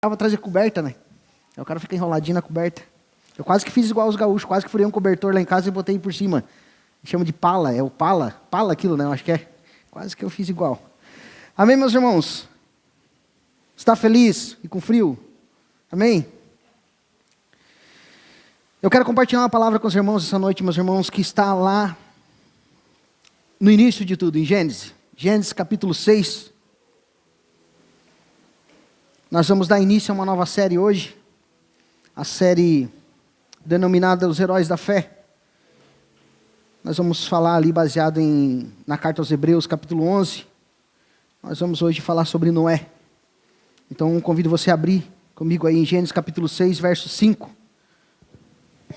Tava atrás de coberta, né? Aí o cara fica enroladinho na coberta. Eu quase que fiz igual os gaúchos, quase que furei um cobertor lá em casa e botei por cima. Chama de pala, é o pala. Pala aquilo, né? Eu acho que é. Quase que eu fiz igual. Amém, meus irmãos? Está feliz e com frio? Amém? Eu quero compartilhar uma palavra com os irmãos essa noite, meus irmãos, que está lá no início de tudo, em Gênesis. Gênesis capítulo 6. Nós vamos dar início a uma nova série hoje. A série denominada Os Heróis da Fé. Nós vamos falar ali baseado na carta aos Hebreus, capítulo 11. Nós vamos hoje falar sobre Noé. Então convido você a abrir comigo aí em Gênesis capítulo 6, verso 5.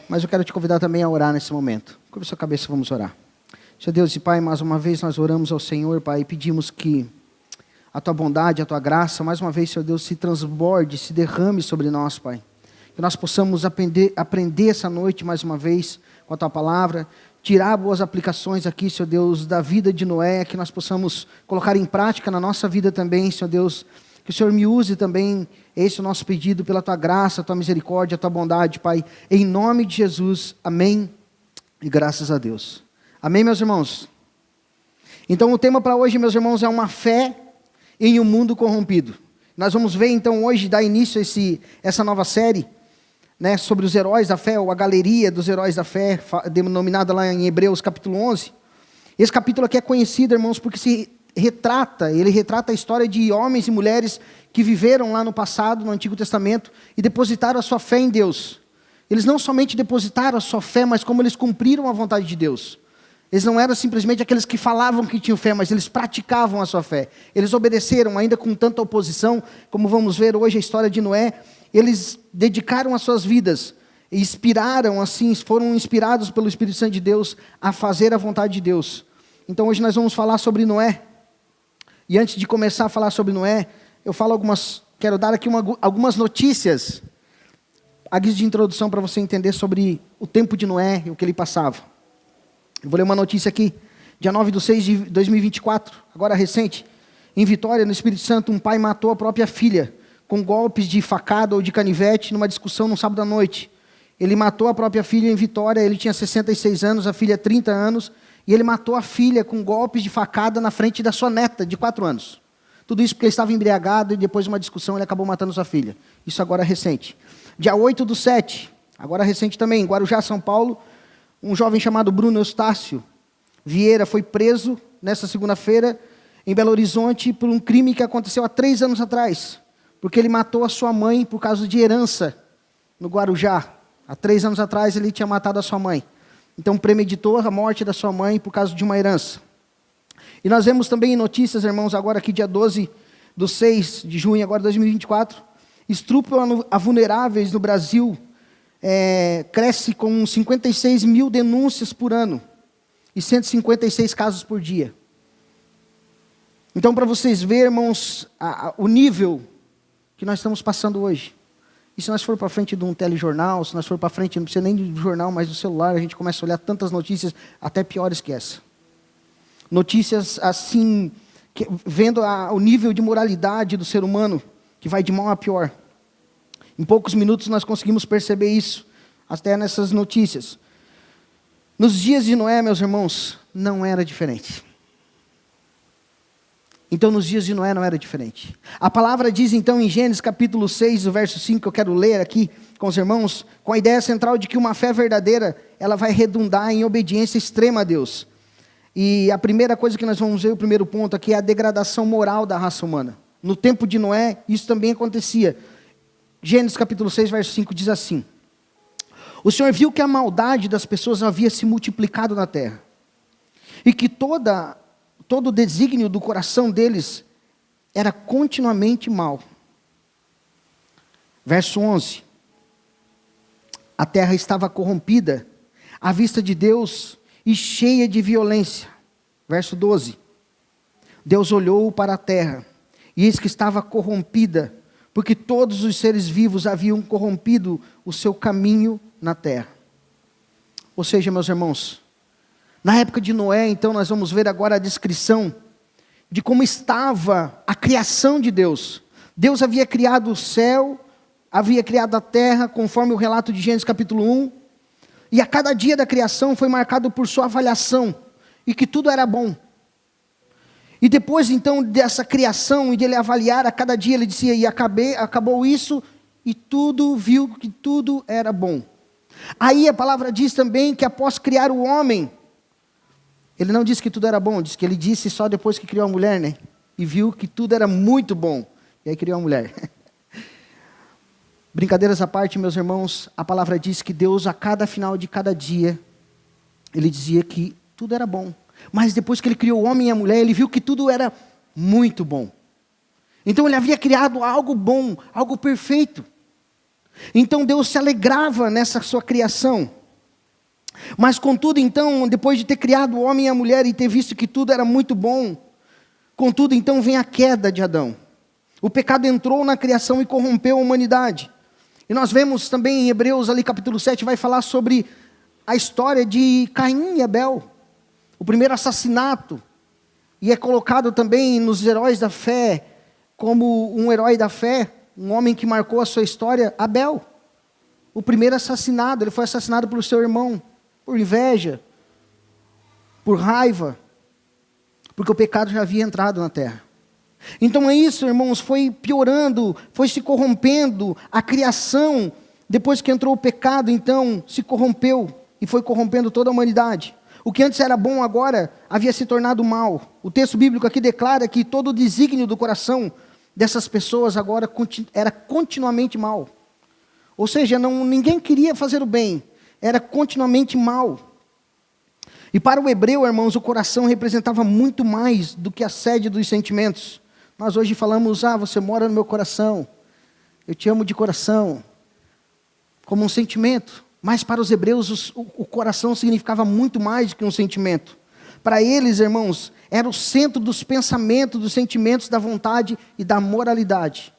Mas eu quero te convidar também a orar nesse momento. Curva sua cabeça, vamos orar. Senhor Deus e Pai, mais uma vez nós oramos ao Senhor, Pai, e pedimos que a Tua bondade, a Tua graça, mais uma vez, Senhor Deus, se transborde, se derrame sobre nós, Pai. Que nós possamos aprender essa noite, mais uma vez, com a Tua palavra, tirar boas aplicações aqui, Senhor Deus, da vida de Noé, que nós possamos colocar em prática na nossa vida também, Senhor Deus. Que o Senhor me use também, esse é o nosso pedido, pela Tua graça, a Tua misericórdia, a Tua bondade, Pai. Em nome de Jesus, amém e graças a Deus. Amém, meus irmãos? Então o tema para hoje, meus irmãos, é uma fé em um mundo corrompido. Nós vamos ver então hoje, dar início a essa nova série, né, sobre os heróis da fé, ou a galeria dos heróis da fé, denominada lá em Hebreus capítulo 11. Esse capítulo aqui é conhecido, irmãos, porque ele retrata a história de homens e mulheres que viveram lá no passado, no Antigo Testamento, e depositaram a sua fé em Deus. Eles não somente depositaram a sua fé, mas como eles cumpriram a vontade de Deus. Eles não eram simplesmente aqueles que falavam que tinham fé, mas eles praticavam a sua fé. Eles obedeceram, ainda com tanta oposição, como vamos ver hoje a história de Noé. Eles dedicaram as suas vidas, e inspiraram, assim, foram inspirados pelo Espírito Santo de Deus a fazer a vontade de Deus. Então hoje nós vamos falar sobre Noé. E antes de começar a falar sobre Noé, quero dar aqui algumas notícias, a guisa de introdução para você entender sobre o tempo de Noé e o que ele passava. Eu vou ler uma notícia aqui, dia 9/6/2024, agora recente. Em Vitória, no Espírito Santo, um pai matou a própria filha com golpes de facada ou de canivete numa discussão no sábado à noite. Ele matou a própria filha em Vitória, ele tinha 66 anos, a filha 30 anos, e ele matou a filha com golpes de facada na frente da sua neta, de 4 anos. Tudo isso porque ele estava embriagado e depois de uma discussão ele acabou matando sua filha. Isso agora recente. Dia 8/7, agora recente também, em Guarujá, São Paulo, um jovem chamado Bruno Eustácio Vieira foi preso nessa segunda-feira em Belo Horizonte por um crime que aconteceu há 3 anos atrás, porque ele matou a sua mãe por causa de herança no Guarujá. Há 3 anos atrás ele tinha matado a sua mãe. Então premeditou a morte da sua mãe por causa de uma herança. E nós vemos também em notícias, irmãos, agora aqui dia 12/6 de junho, agora 2024, estupro a vulneráveis no Brasil, cresce com 56 mil denúncias por ano e 156 casos por dia. Então, para vocês verem, irmãos, o nível que nós estamos passando hoje. E se nós for para frente de um telejornal, se nós for para frente, não precisa nem do jornal, mas do celular, a gente começa a olhar tantas notícias, até piores que essa. Notícias assim, vendo o nível de moralidade do ser humano, que vai de mal a pior. Em poucos minutos nós conseguimos perceber isso, até nessas notícias. Nos dias de Noé, meus irmãos, não era diferente. Então nos dias de Noé não era diferente. A palavra diz então em Gênesis capítulo 6, o verso 5, que eu quero ler aqui com os irmãos, com a ideia central de que uma fé verdadeira, ela vai redundar em obediência extrema a Deus. E a primeira coisa que nós vamos ver, o primeiro ponto aqui, é a degradação moral da raça humana. No tempo de Noé, isso também acontecia. Gênesis capítulo 6, verso 5 diz assim: o Senhor viu que a maldade das pessoas havia se multiplicado na terra, e que todo o desígnio do coração deles era continuamente mal. Verso 11: a terra estava corrompida à vista de Deus e cheia de violência. Verso 12: Deus olhou para a terra, e eis que estava corrompida, porque todos os seres vivos haviam corrompido o seu caminho na terra. Ou seja, meus irmãos, na época de Noé, então nós vamos ver agora a descrição de como estava a criação de Deus. Deus havia criado o céu, havia criado a terra, conforme o relato de Gênesis capítulo 1. E a cada dia da criação foi marcado por sua avaliação, e que tudo era bom. E depois então dessa criação, e de ele avaliar a cada dia, ele dizia, e acabou isso, e tudo viu que tudo era bom. Aí a palavra diz também que após criar o homem, ele não disse que tudo era bom, diz que ele disse só depois que criou a mulher, né? E viu que tudo era muito bom, e aí criou a mulher. Brincadeiras à parte, meus irmãos, a palavra diz que Deus, a cada final de cada dia, ele dizia que tudo era bom. Mas depois que ele criou o homem e a mulher, ele viu que tudo era muito bom. Então ele havia criado algo bom, algo perfeito. Então Deus se alegrava nessa sua criação. Mas contudo então, depois de ter criado o homem e a mulher e ter visto que tudo era muito bom, contudo então vem a queda de Adão. O pecado entrou na criação e corrompeu a humanidade. E nós vemos também em Hebreus ali capítulo 7, vai falar sobre a história de Caim e Abel. O primeiro assassinato, e é colocado também nos heróis da fé, como um herói da fé, um homem que marcou a sua história, Abel. O primeiro assassinado, ele foi assassinado pelo seu irmão, por inveja, por raiva, porque o pecado já havia entrado na terra. Então é isso, irmãos, foi piorando, foi se corrompendo, a criação, depois que entrou o pecado, então se corrompeu, e foi corrompendo toda a humanidade. O que antes era bom agora havia se tornado mal. O texto bíblico aqui declara que todo o desígnio do coração dessas pessoas agora era continuamente mal. Ou seja, ninguém queria fazer o bem, era continuamente mal. E para o hebreu, irmãos, o coração representava muito mais do que a sede dos sentimentos. Nós hoje falamos, você mora no meu coração, eu te amo de coração, como um sentimento. Mas para os hebreus o coração significava muito mais do que um sentimento. Para eles, irmãos, era o centro dos pensamentos, dos sentimentos, da vontade e da moralidade.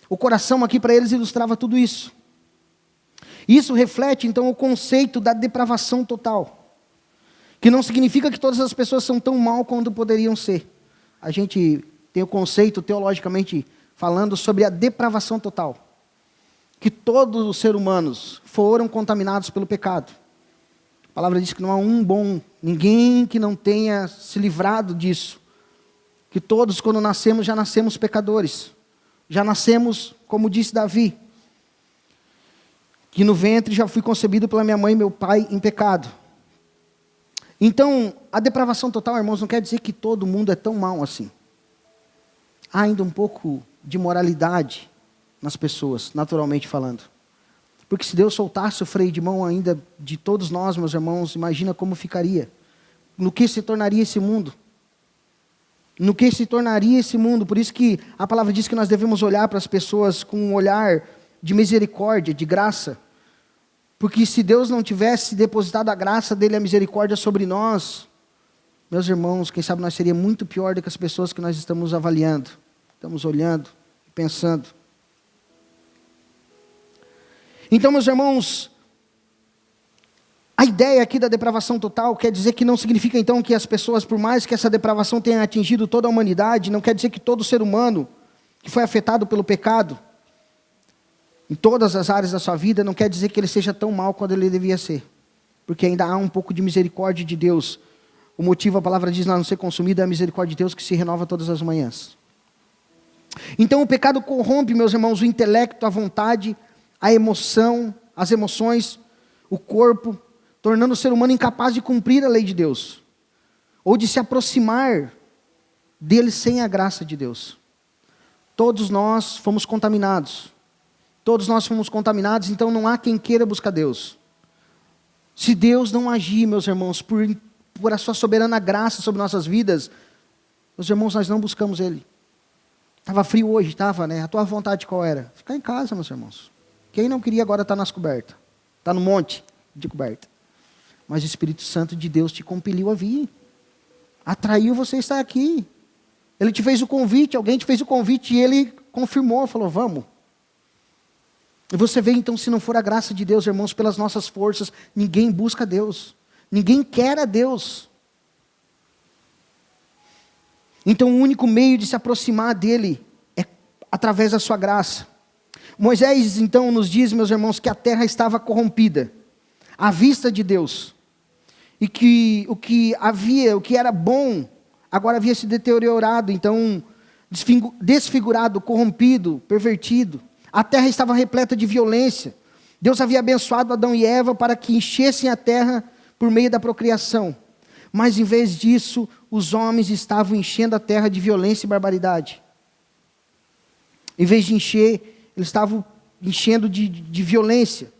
O coração aqui para eles ilustrava tudo isso. Isso reflete então o conceito da depravação total. Que não significa que todas as pessoas são tão mal quanto poderiam ser. A gente tem o conceito teologicamente falando sobre a depravação total. Que todos os seres humanos foram contaminados pelo pecado. A palavra diz que não há um bom, ninguém que não tenha se livrado disso. Que todos, quando nascemos, já nascemos pecadores. Já nascemos, como disse Davi, que no ventre já fui concebido pela minha mãe e meu pai em pecado. Então, a depravação total, irmãos, não quer dizer que todo mundo é tão mal assim. Há ainda um pouco de moralidade nas pessoas, naturalmente falando. Porque se Deus soltasse o freio de mão ainda de todos nós, meus irmãos, imagina como ficaria. No que se tornaria esse mundo? No que se tornaria esse mundo? Por isso que a palavra diz que nós devemos olhar para as pessoas com um olhar de misericórdia, de graça. Porque se Deus não tivesse depositado a graça dele, a misericórdia sobre nós, meus irmãos, quem sabe nós seríamos muito pior do que as pessoas que nós estamos avaliando, estamos olhando, pensando. Então, meus irmãos, a ideia aqui da depravação total quer dizer que não significa então que as pessoas, por mais que essa depravação tenha atingido toda a humanidade, não quer dizer que todo ser humano que foi afetado pelo pecado, em todas as áreas da sua vida, não quer dizer que ele seja tão mal quanto ele devia ser. Porque ainda há um pouco de misericórdia de Deus. O motivo, a palavra diz, não ser consumido, é a misericórdia de Deus que se renova todas as manhãs. Então o pecado corrompe, meus irmãos, o intelecto, a vontade, a emoção, as emoções, o corpo, tornando o ser humano incapaz de cumprir a lei de Deus, ou de se aproximar dele sem a graça de Deus. Todos nós fomos contaminados. Todos nós fomos contaminados, então não há quem queira buscar Deus. Se Deus não agir, meus irmãos, por a sua soberana graça sobre nossas vidas, meus irmãos, nós não buscamos Ele. Estava frio hoje, estava, né? A tua vontade qual era? Ficar em casa, meus irmãos. Quem não queria agora estar nas cobertas? Está no monte de coberta. Mas o Espírito Santo de Deus te compeliu a vir. Atraiu você estar aqui. Ele te fez o convite, alguém te fez o convite e ele confirmou, falou, vamos. E você vê então, se não for a graça de Deus, irmãos, pelas nossas forças, ninguém busca Deus. Ninguém quer a Deus. Então o único meio de se aproximar dele é através da sua graça. Moisés então nos diz, meus irmãos, que a terra estava corrompida à vista de Deus. E que o que era bom, agora havia se deteriorado, então desfigurado, corrompido, pervertido. A terra estava repleta de violência. Deus havia abençoado Adão e Eva para que enchessem a terra por meio da procriação. Mas em vez disso, os homens estavam enchendo a terra de violência e barbaridade. Em vez de encher, eles estavam enchendo de violência.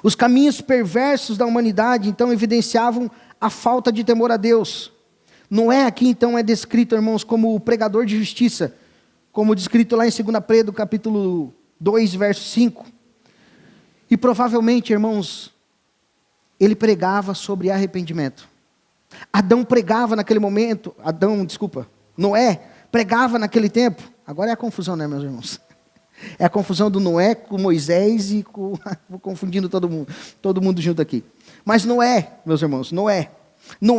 Os caminhos perversos da humanidade, então, evidenciavam a falta de temor a Deus. Noé aqui, então, é descrito, irmãos, como o pregador de justiça, como descrito lá em 2 Pedro, capítulo 2, verso 5. E provavelmente, irmãos, ele pregava sobre arrependimento. Noé pregava naquele tempo. Agora é a confusão, né, meus irmãos? É a confusão do Noé com Moisés e com... Vou confundindo todo mundo junto aqui. Mas Noé, meus irmãos, Noé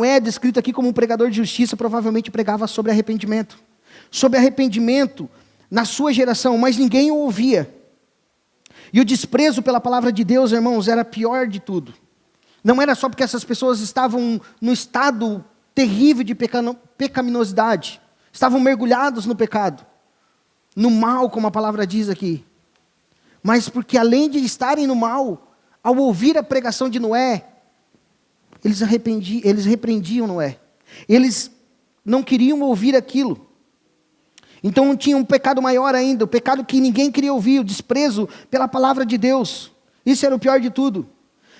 é descrito aqui como um pregador de justiça, provavelmente pregava sobre arrependimento. Sobre arrependimento na sua geração, mas ninguém o ouvia. E o desprezo pela palavra de Deus, irmãos, era pior de tudo. Não era só porque essas pessoas estavam num estado terrível de pecaminosidade. Estavam mergulhados no pecado. No mal, como a palavra diz aqui. Mas porque além de estarem no mal, ao ouvir a pregação de Noé, eles repreendiam Noé. Eles não queriam ouvir aquilo. Então tinha um pecado maior ainda, o pecado que ninguém queria ouvir, o desprezo pela palavra de Deus. Isso era o pior de tudo.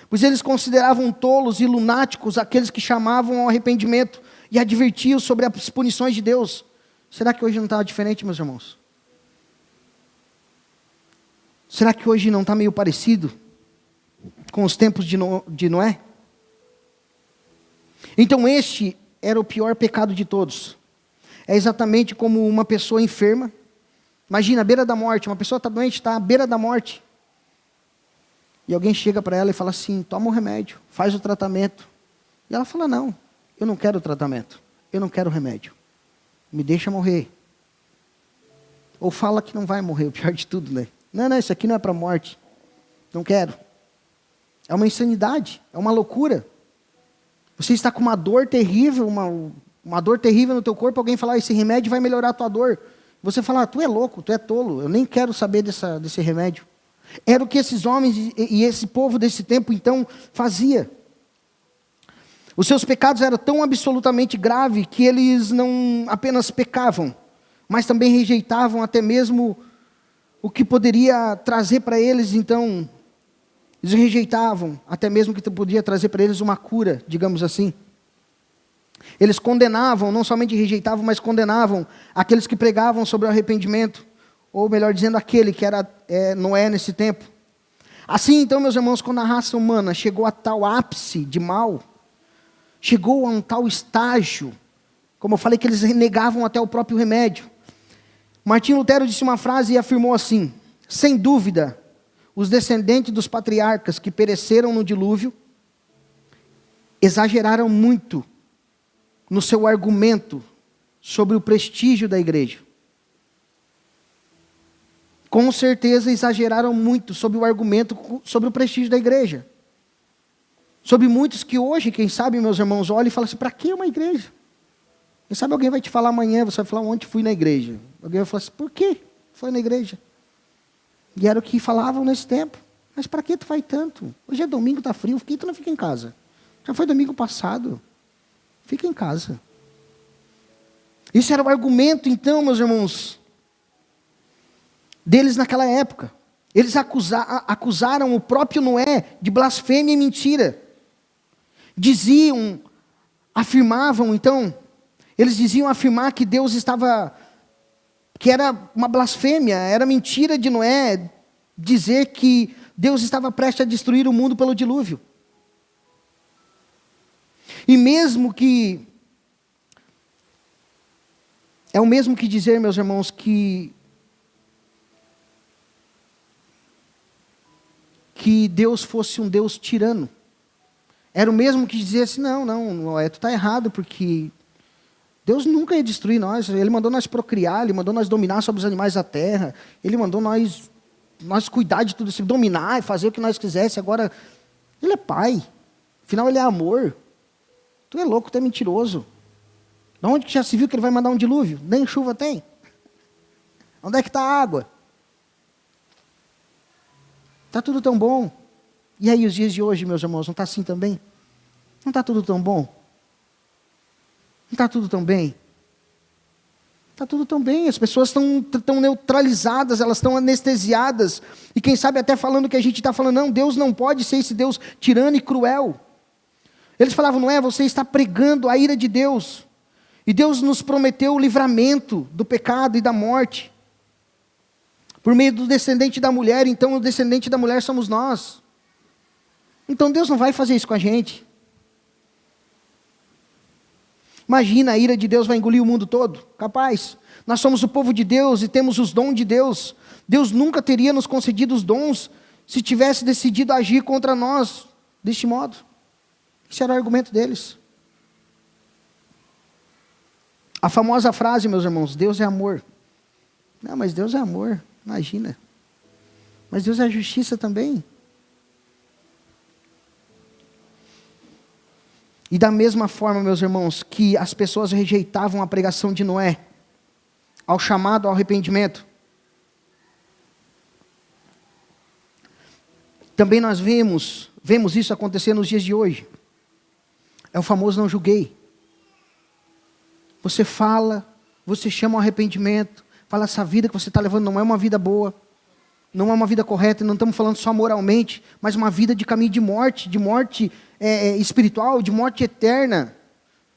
Pois eles consideravam tolos e lunáticos aqueles que chamavam ao arrependimento e advertiam sobre as punições de Deus. Será que hoje não está diferente, meus irmãos? Será que hoje não está meio parecido com os tempos de Noé? Então este era o pior pecado de todos. É exatamente como uma pessoa enferma. Imagina, à beira da morte, uma pessoa está doente, está à beira da morte. E alguém chega para ela e fala assim, toma um remédio, faz o tratamento. E ela fala, não, eu não quero o tratamento, eu não quero o remédio. Me deixa morrer. Ou fala que não vai morrer, o pior de tudo, né? Não, isso aqui não é para morte. Não quero. É uma insanidade, é uma loucura. Você está com uma dor terrível, uma dor terrível no teu corpo, alguém fala, esse remédio vai melhorar a tua dor. Você fala, tu é louco, tu é tolo, eu nem quero saber desse remédio. Era o que esses homens e esse povo desse tempo, então, fazia. Os seus pecados eram tão absolutamente graves que eles não apenas pecavam, mas também rejeitavam até mesmo o que poderia trazer para eles, então, eles rejeitavam até mesmo o que poderia trazer para eles uma cura, digamos assim. Eles condenavam, não somente rejeitavam, mas condenavam aqueles que pregavam sobre o arrependimento, ou melhor dizendo, aquele que era Noé nesse tempo. Assim, então, meus irmãos, quando a raça humana chegou a tal ápice de mal, chegou a um tal estágio, como eu falei, que eles negavam até o próprio remédio. Martinho Lutero disse uma frase e afirmou assim, sem dúvida, os descendentes dos patriarcas que pereceram no dilúvio, exageraram muito no seu argumento sobre o prestígio da igreja. Com certeza exageraram muito sobre o argumento sobre o prestígio da igreja. Sobre muitos que hoje, quem sabe, meus irmãos, olham e falam assim, para que uma igreja? Quem sabe alguém vai te falar amanhã, você vai falar, ontem fui na igreja. Alguém vai falar assim, por que foi na igreja? E era o que falavam nesse tempo. Mas para que tu vai tanto? Hoje é domingo, está frio, por que tu não fica em casa? Já foi domingo passado. Fica em casa. Isso era o argumento, então, meus irmãos, deles naquela época. Eles acusaram o próprio Noé de blasfêmia e mentira. Afirmavam, então, eles diziam afirmar que Deus estava, que era uma blasfêmia, era mentira de Noé dizer que Deus estava prestes a destruir o mundo pelo dilúvio. E mesmo que, é o mesmo que dizer, meus irmãos, que Deus fosse um Deus tirano. Era o mesmo que dizer assim, não, Noé, tu está errado, porque Deus nunca ia destruir nós. Ele mandou nós procriar, Ele mandou nós dominar sobre os animais da terra. Ele mandou nós cuidar de tudo isso, dominar e fazer o que nós quiséssemos. Agora, Ele é Pai. Afinal, Ele é amor. Tu é louco, tu é mentiroso. De onde que já se viu que Ele vai mandar um dilúvio? Nem chuva tem. Onde é que está a água? Está tudo tão bom. E aí os dias de hoje, meus irmãos, não está assim também? Não está tudo tão bom? Não está tudo tão bem? Está tudo tão bem, as pessoas estão neutralizadas, elas estão anestesiadas. E quem sabe até falando que a gente está falando, não, Deus não pode ser esse Deus tirano e cruel. Eles falavam, não é, você está pregando a ira de Deus. E Deus nos prometeu o livramento do pecado e da morte. Por meio do descendente da mulher, então o descendente da mulher somos nós. Então Deus não vai fazer isso com a gente. Imagina, a ira de Deus vai engolir o mundo todo? Capaz. Nós somos o povo de Deus e temos os dons de Deus. Deus nunca teria nos concedido os dons se tivesse decidido agir contra nós deste modo. Esse era o argumento deles. A famosa frase, meus irmãos, Deus é amor. Não, mas Deus é amor, imagina. Mas Deus é justiça também. E da mesma forma, meus irmãos, que as pessoas rejeitavam a pregação de Noé, ao chamado ao arrependimento, também nós vemos isso acontecer nos dias de hoje. É o famoso não julguei. Você fala, você chama ao arrependimento, fala, essa vida que você está levando não é uma vida boa, não é uma vida correta, não estamos falando só moralmente, mas uma vida de caminho de morte espiritual, de morte eterna.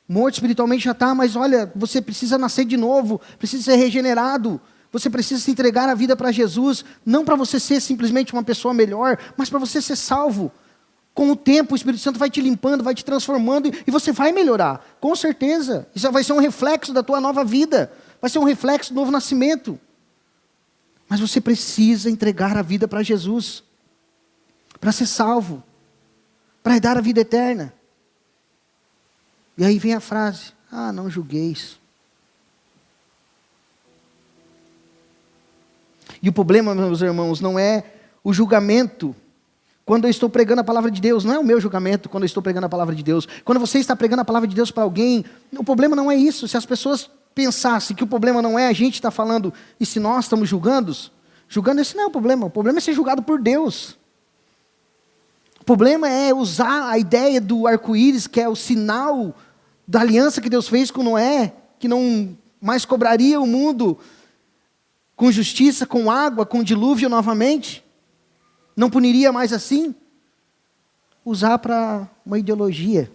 Morto espiritualmente já está, mas olha, você precisa nascer de novo, precisa ser regenerado, você precisa se entregar a vida para Jesus, não para você ser simplesmente uma pessoa melhor, mas para você ser salvo. Com o tempo, o Espírito Santo vai te limpando, vai te transformando, e você vai melhorar, com certeza. Isso vai ser um reflexo da tua nova vida, vai ser um reflexo do novo nascimento. Mas você precisa entregar a vida para Jesus, para ser salvo, para dar a vida eterna. E aí vem a frase, não julgueis. E o problema, meus irmãos, não é o julgamento quando eu estou pregando a palavra de Deus, não é o meu julgamento quando eu estou pregando a palavra de Deus. Quando você está pregando a palavra de Deus para alguém, o problema não é isso. Se as pessoas pensassem que o problema não é a gente estar falando, e se nós estamos julgando, esse não é o problema é ser julgado por Deus. O problema é usar a ideia do arco-íris, que é o sinal da aliança que Deus fez com Noé, que não mais cobraria o mundo com justiça, com água, com dilúvio novamente, não puniria mais assim, usar para uma ideologia.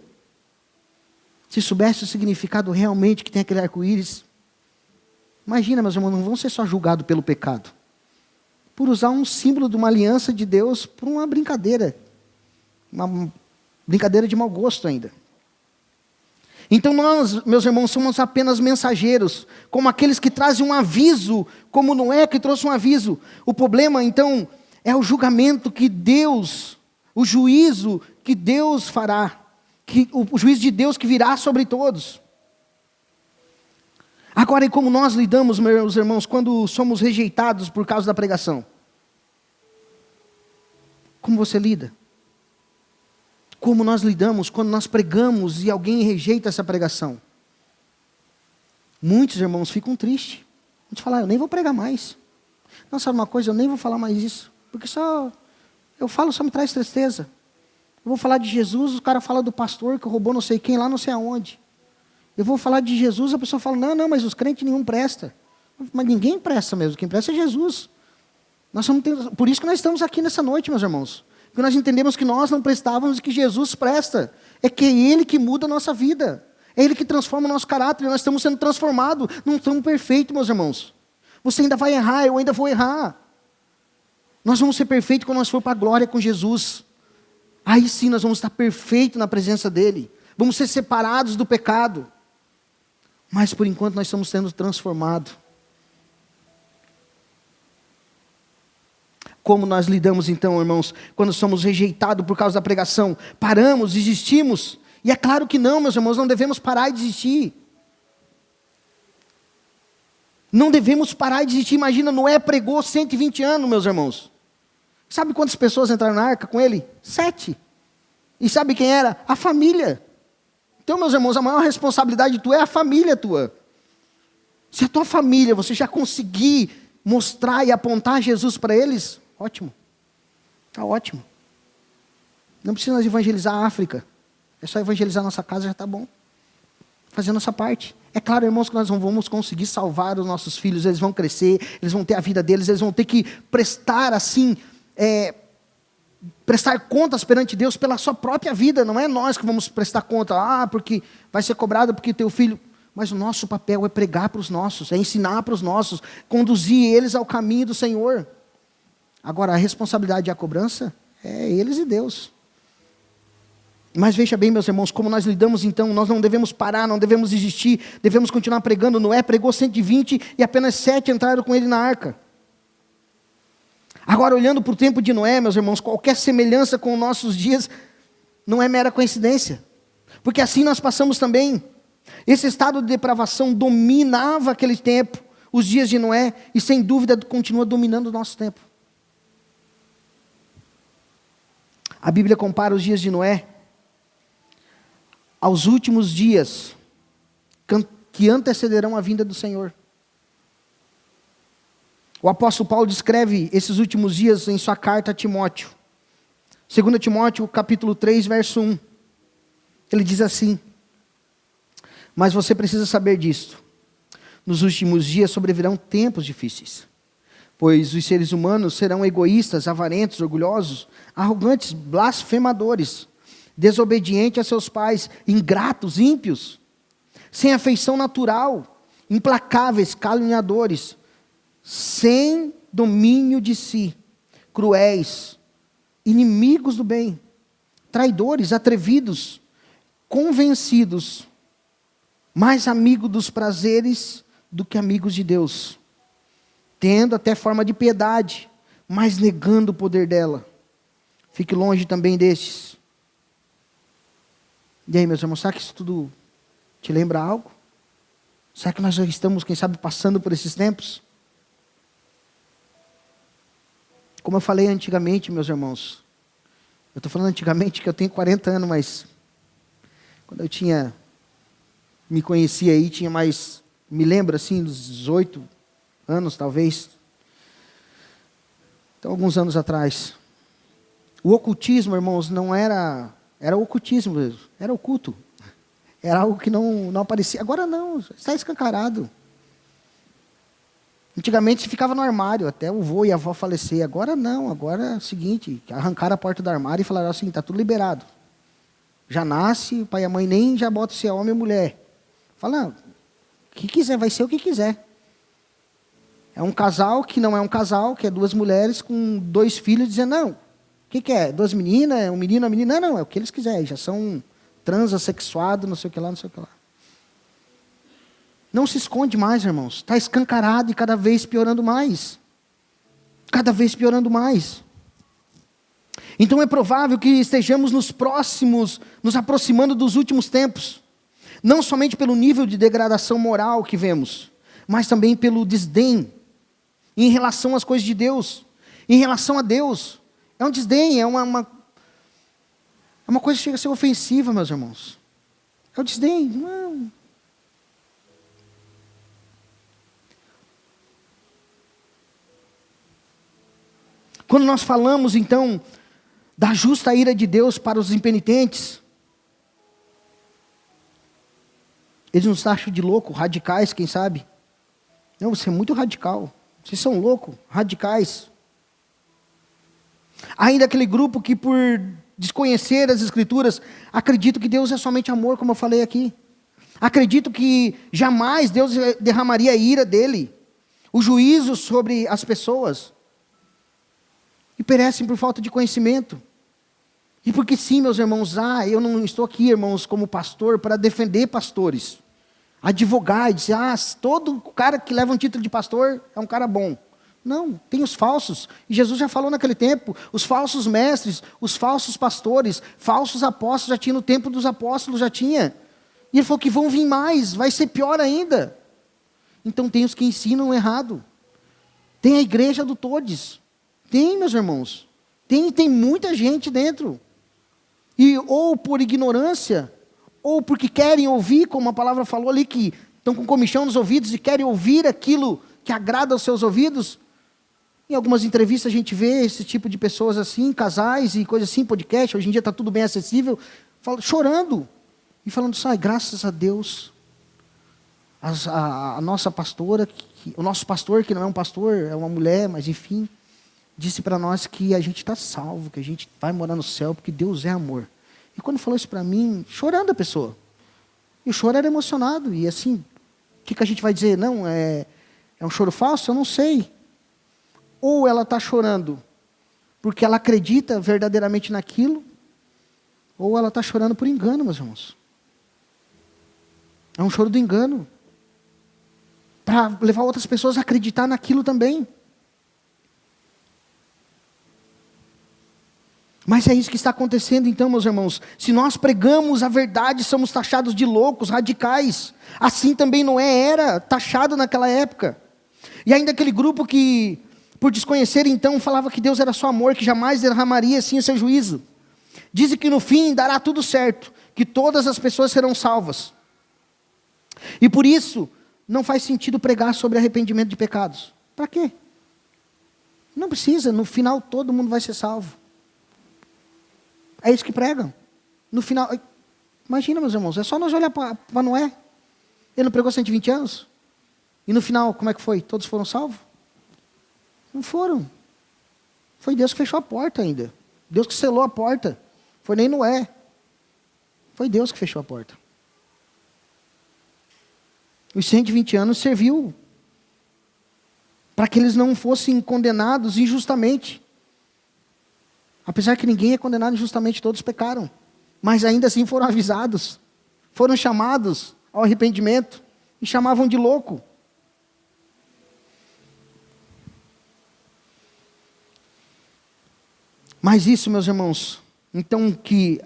Se soubesse o significado realmente que tem aquele arco-íris, imagina, meus irmãos, não vão ser só julgados pelo pecado, por usar um símbolo de uma aliança de Deus por uma brincadeira de mau gosto ainda. Então nós, meus irmãos, somos apenas mensageiros, como aqueles que trazem um aviso, como Noé que trouxe um aviso. O problema, então, é o julgamento que Deus, o juízo que Deus fará, o juízo de Deus que virá sobre todos. Agora, e como nós lidamos, meus irmãos, quando somos rejeitados por causa da pregação? Como você lida? Como nós lidamos quando nós pregamos e alguém rejeita essa pregação? Muitos irmãos ficam tristes. A gente fala, eu nem vou pregar mais. Não, sabe uma coisa, eu nem vou falar mais isso. Porque só me traz tristeza. Eu vou falar de Jesus, o cara fala do pastor que roubou não sei quem lá, não sei aonde. Eu vou falar de Jesus, a pessoa fala, não, mas os crentes nenhum presta. Mas ninguém presta mesmo, quem presta é Jesus. Por isso que nós estamos aqui nessa noite, meus irmãos. Porque nós entendemos que nós não prestávamos e que Jesus presta. É que é Ele que muda a nossa vida. É Ele que transforma o nosso caráter. Nós estamos sendo transformados. Não estamos perfeitos, meus irmãos. Você ainda vai errar, eu ainda vou errar. Nós vamos ser perfeitos quando nós for para a glória com Jesus. Aí sim nós vamos estar perfeitos na presença dEle. Vamos ser separados do pecado. Mas por enquanto nós estamos sendo transformados. Como nós lidamos então, irmãos, quando somos rejeitados por causa da pregação? Paramos, desistimos? E é claro que não, meus irmãos, não devemos parar e desistir. Não devemos parar de existir. Imagina, Noé pregou 120 anos, meus irmãos. Sabe quantas pessoas entraram na arca com ele? 7. E sabe quem era? A família. Então, meus irmãos, a maior responsabilidade tua é a família tua. Se a tua família, você já conseguir mostrar e apontar Jesus para eles, ótimo. Está ótimo. Não precisa nós evangelizar a África. É só evangelizar a nossa casa, já está bom. Fazer a nossa parte. É claro, irmãos, que nós não vamos conseguir salvar os nossos filhos. Eles vão crescer, eles vão ter a vida deles, eles vão ter que prestar assim, prestar contas perante Deus pela sua própria vida. Não é nós que vamos prestar conta. Porque vai ser cobrado porque teu filho... Mas o nosso papel é pregar para os nossos, é ensinar para os nossos, conduzir eles ao caminho do Senhor. Agora, a responsabilidade e a cobrança é eles e Deus. Mas veja bem, meus irmãos, como nós lidamos então, nós não devemos parar, não devemos desistir, devemos continuar pregando. Noé pregou 120 e apenas 7 entraram com ele na arca. Agora, olhando para o tempo de Noé, meus irmãos, qualquer semelhança com os nossos dias não é mera coincidência. Porque assim nós passamos também. Esse estado de depravação dominava aquele tempo, os dias de Noé, e sem dúvida continua dominando o nosso tempo. A Bíblia compara os dias de Noé aos últimos dias que antecederão a vinda do Senhor. O apóstolo Paulo descreve esses últimos dias em sua carta a Timóteo. 2 Timóteo, capítulo 3, verso 1. Ele diz assim: mas você precisa saber disto. Nos últimos dias sobrevirão tempos difíceis, pois os seres humanos serão egoístas, avarentos, orgulhosos, arrogantes, blasfemadores, desobedientes a seus pais, ingratos, ímpios, sem afeição natural, implacáveis, caluniadores, sem domínio de si, cruéis, inimigos do bem, traidores, atrevidos, convencidos, mais amigos dos prazeres do que amigos de Deus, tendo até forma de piedade, mas negando o poder dela. Fique longe também destes. E aí, meus irmãos, será que isso tudo te lembra algo? Será que nós já estamos, quem sabe, passando por esses tempos? Como eu falei antigamente, meus irmãos, eu estou falando antigamente que eu tenho 40 anos, mas quando eu me conhecia aí, tinha mais, me lembro assim, dos 18 anos talvez. Então, alguns anos atrás. O ocultismo, irmãos, não era ocultismo mesmo, era oculto. Era algo que não aparecia. Agora não, está escancarado. Antigamente ficava no armário, até o vô e a avó falecer. Agora não, agora é o seguinte, arrancaram a porta do armário e falaram assim, está tudo liberado. Já nasce, o pai e a mãe nem já botam se é homem ou mulher. Fala, o que quiser, vai ser o que quiser. É um casal que não é um casal, que é 2 mulheres com 2 filhos, dizendo, não, o que é? 2 meninas, um menino, uma menina? Não, é o que eles quiserem, já são transassexuados, não sei o que lá, não sei o que lá. Não se esconde mais, irmãos, está escancarado e cada vez piorando mais. Cada vez piorando mais. Então é provável que estejamos nos aproximando dos últimos tempos. Não somente pelo nível de degradação moral que vemos, mas também pelo desdém em relação às coisas de Deus, em relação a Deus. É um desdém, é uma coisa que chega a ser ofensiva, meus irmãos. É o desdém. Não. Quando nós falamos, então, da justa ira de Deus para os impenitentes, eles nos acham de louco, radicais, quem sabe? Não, você é muito radical. Vocês são loucos, radicais. Ainda aquele grupo que, por desconhecer as Escrituras, acredita que Deus é somente amor, como eu falei aqui. Acredito que jamais Deus derramaria a ira dele, o juízo sobre as pessoas. E perecem por falta de conhecimento. E porque sim, meus irmãos, eu não estou aqui, irmãos, como pastor, para defender pastores. Advogar e dizer, todo cara que leva um título de pastor é um cara bom. Não, tem os falsos. E Jesus já falou naquele tempo, os falsos mestres, os falsos pastores, falsos apóstolos, já tinha no tempo dos apóstolos, já tinha. E ele falou que vão vir mais, vai ser pior ainda. Então tem os que ensinam errado. Tem a igreja do todes. Tem, meus irmãos. Tem muita gente dentro. E ou por ignorância, ou porque querem ouvir, como a palavra falou ali, que estão com comichão nos ouvidos e querem ouvir aquilo que agrada aos seus ouvidos. Em algumas entrevistas a gente vê esse tipo de pessoas assim, casais e coisas assim, podcast, hoje em dia está tudo bem acessível, chorando e falando assim, graças a Deus, a nossa pastora, o nosso pastor, que não é um pastor, é uma mulher, mas enfim, disse para nós que a gente está salvo, que a gente vai morar no céu, porque Deus é amor. E quando falou isso para mim, chorando a pessoa, e o choro era emocionado, e assim, o que a gente vai dizer? Não, é um choro falso? Eu não sei. Ou ela está chorando porque ela acredita verdadeiramente naquilo, ou ela está chorando por engano, meus irmãos. É um choro do engano, para levar outras pessoas a acreditar naquilo também. Mas é isso que está acontecendo então, meus irmãos. Se nós pregamos a verdade, somos taxados de loucos, radicais. Assim também Noé era taxado naquela época. E ainda aquele grupo que, por desconhecer então, falava que Deus era só amor, que jamais derramaria assim o seu juízo. Dizem que no fim dará tudo certo, que todas as pessoas serão salvas. E por isso, não faz sentido pregar sobre arrependimento de pecados. Para quê? Não precisa, no final todo mundo vai ser salvo. É isso que pregam. No final, imagina, meus irmãos, é só nós olhar para Noé. Ele não pregou 120 anos? E no final, como é que foi? Todos foram salvos? Não foram. Foi Deus que fechou a porta ainda. Deus que selou a porta. Foi nem Noé. Foi Deus que fechou a porta. Os 120 anos serviu para que eles não fossem condenados injustamente. Apesar que ninguém é condenado injustamente, todos pecaram. Mas ainda assim foram avisados. Foram chamados ao arrependimento. E chamavam de louco. Mas isso, meus irmãos, então que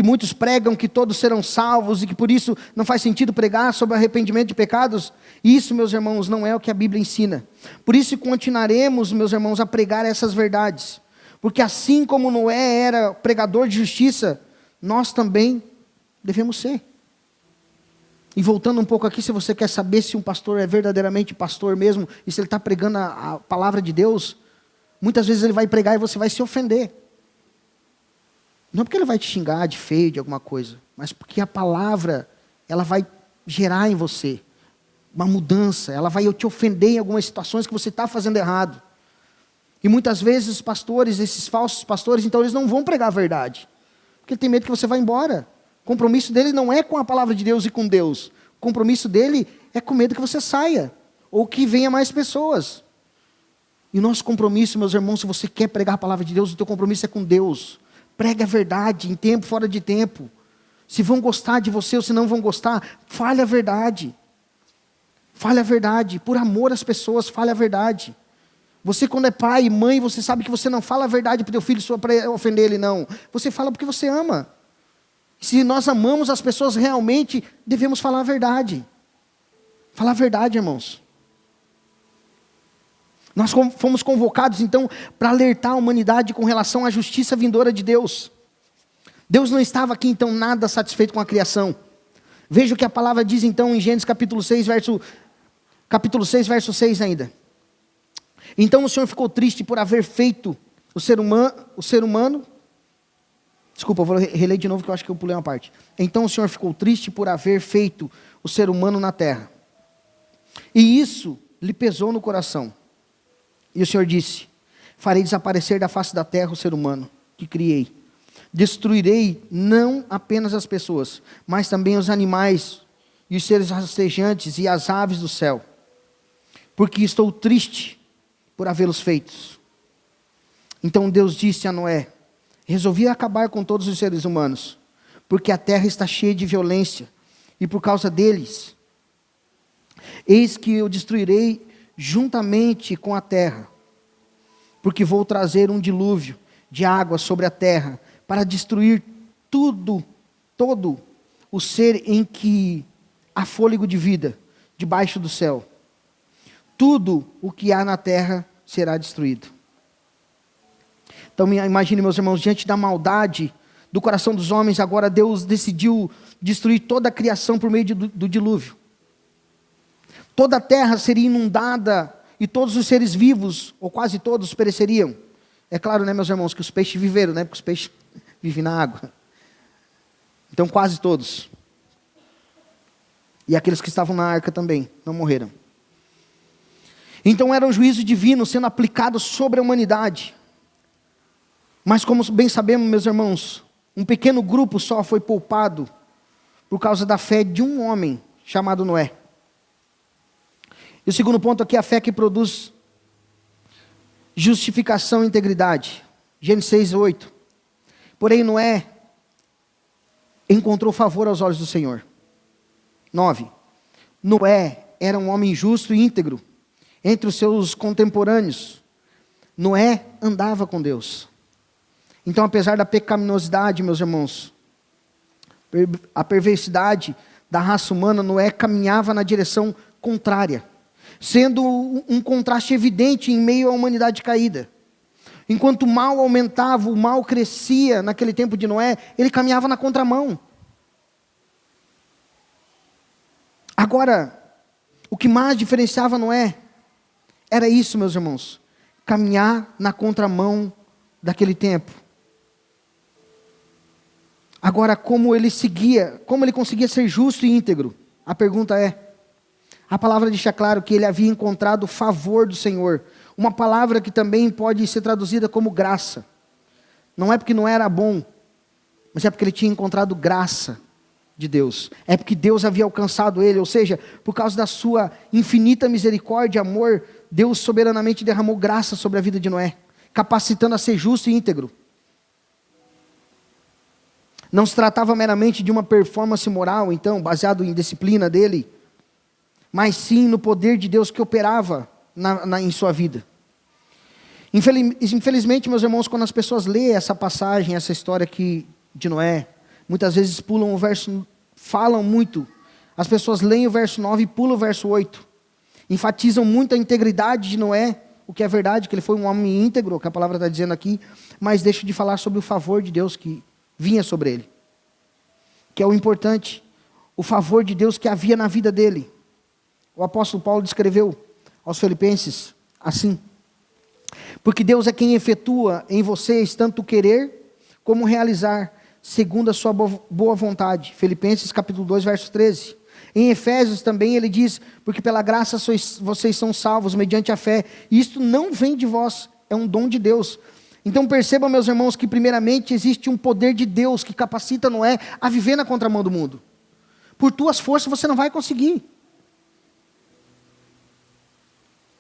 muitos pregam que todos serão salvos e que por isso não faz sentido pregar sobre arrependimento de pecados, isso, meus irmãos, não é o que a Bíblia ensina. Por isso continuaremos, meus irmãos, a pregar essas verdades. Porque assim como Noé era pregador de justiça, nós também devemos ser. E voltando um pouco aqui, se você quer saber se um pastor é verdadeiramente pastor mesmo, e se ele está pregando a palavra de Deus, muitas vezes ele vai pregar e você vai se ofender. Não porque ele vai te xingar de feio, de alguma coisa, mas porque a palavra, ela vai gerar em você uma mudança, ela vai te ofender em algumas situações que você está fazendo errado. E muitas vezes os pastores, esses falsos pastores, então eles não vão pregar a verdade. Porque ele tem medo que você vá embora. O compromisso dele não é com a palavra de Deus e com Deus. O compromisso dele é com medo que você saia. Ou que venha mais pessoas. E o nosso compromisso, meus irmãos, se você quer pregar a palavra de Deus, o teu compromisso é com Deus. Pregue a verdade, em tempo, fora de tempo. Se vão gostar de você ou se não vão gostar, fale a verdade. Fale a verdade. Por amor às pessoas, fale a verdade. Você quando é pai e mãe, você sabe que você não fala a verdade para o teu filho só para ofender ele, não. Você fala porque você ama. Se nós amamos as pessoas realmente, devemos falar a verdade. Falar a verdade, irmãos. Nós fomos convocados, então, para alertar a humanidade com relação à justiça vindoura de Deus. Deus não estava aqui, então, nada satisfeito com a criação. Veja o que a palavra diz, então, em Gênesis capítulo 6, verso 6 ainda. Então o Senhor ficou triste por haver feito o ser humano. Desculpa, eu vou reler de novo que eu acho que eu pulei uma parte. Então o Senhor ficou triste por haver feito o ser humano na terra. E isso lhe pesou no coração. E o Senhor disse: farei desaparecer da face da terra o ser humano que criei. Destruirei não apenas as pessoas, mas também os animais e os seres rastejantes e as aves do céu. Porque estou triste por havê-los feitos. Então Deus disse a Noé: resolvi acabar com todos os seres humanos, porque a terra está cheia de violência, e por causa deles, eis que eu destruirei juntamente com a terra, porque vou trazer um dilúvio de água sobre a terra, para destruir todo o ser em que há fôlego de vida, debaixo do céu. Tudo o que há na terra será destruído. Então imagine, meus irmãos, diante da maldade do coração dos homens, agora Deus decidiu destruir toda a criação por meio do dilúvio. Toda a terra seria inundada e todos os seres vivos, ou quase todos, pereceriam. É claro, né, meus irmãos, que os peixes viveram, né, porque os peixes vivem na água. Então quase todos. E aqueles que estavam na arca também não morreram. Então era um juízo divino sendo aplicado sobre a humanidade. Mas como bem sabemos, meus irmãos, um pequeno grupo só foi poupado por causa da fé de um homem chamado Noé. E o segundo ponto aqui é a fé que produz justificação e integridade. Gênesis 6:8. Porém Noé encontrou favor aos olhos do Senhor. 9. Noé era um homem justo e íntegro entre os seus contemporâneos. Noé andava com Deus. Então, apesar da pecaminosidade, meus irmãos, a perversidade da raça humana, Noé caminhava na direção contrária, sendo um contraste evidente em meio à humanidade caída. Enquanto o mal aumentava, o mal crescia naquele tempo de Noé, ele caminhava na contramão. Agora, o que mais diferenciava Noé era isso, meus irmãos, caminhar na contramão daquele tempo. Agora, como ele conseguia ser justo e íntegro? A pergunta é, a palavra deixa claro que ele havia encontrado o favor do Senhor, uma palavra que também pode ser traduzida como graça. Não é porque não era bom, mas é porque ele tinha encontrado graça de Deus. É porque Deus havia alcançado ele, ou seja, por causa da sua infinita misericórdia e amor, Deus soberanamente derramou graça sobre a vida de Noé, capacitando a ser justo e íntegro. Não se tratava meramente de uma performance moral, então, baseado em disciplina dele, mas sim no poder de Deus que operava em sua vida. Infelizmente, meus irmãos, quando as pessoas leem essa passagem, essa história aqui de Noé, muitas vezes pulam o verso, falam muito. As pessoas leem o verso 9 e pulam o verso 8. Enfatizam muito a integridade de Noé, o que é verdade, que ele foi um homem íntegro, que a palavra está dizendo aqui, mas deixam de falar sobre o favor de Deus que vinha sobre ele. Que é o importante, o favor de Deus que havia na vida dele. O apóstolo Paulo descreveu aos Filipenses assim: porque Deus é quem efetua em vocês tanto o querer como realizar, segundo a sua boa vontade. Filipenses capítulo 2, verso 13. Em Efésios também ele diz, porque pela graça vocês são salvos mediante a fé, e isto não vem de vós, é um dom de Deus. Então percebam, meus irmãos, que primeiramente existe um poder de Deus que capacita Noé a viver na contramão do mundo. Por tuas forças você não vai conseguir.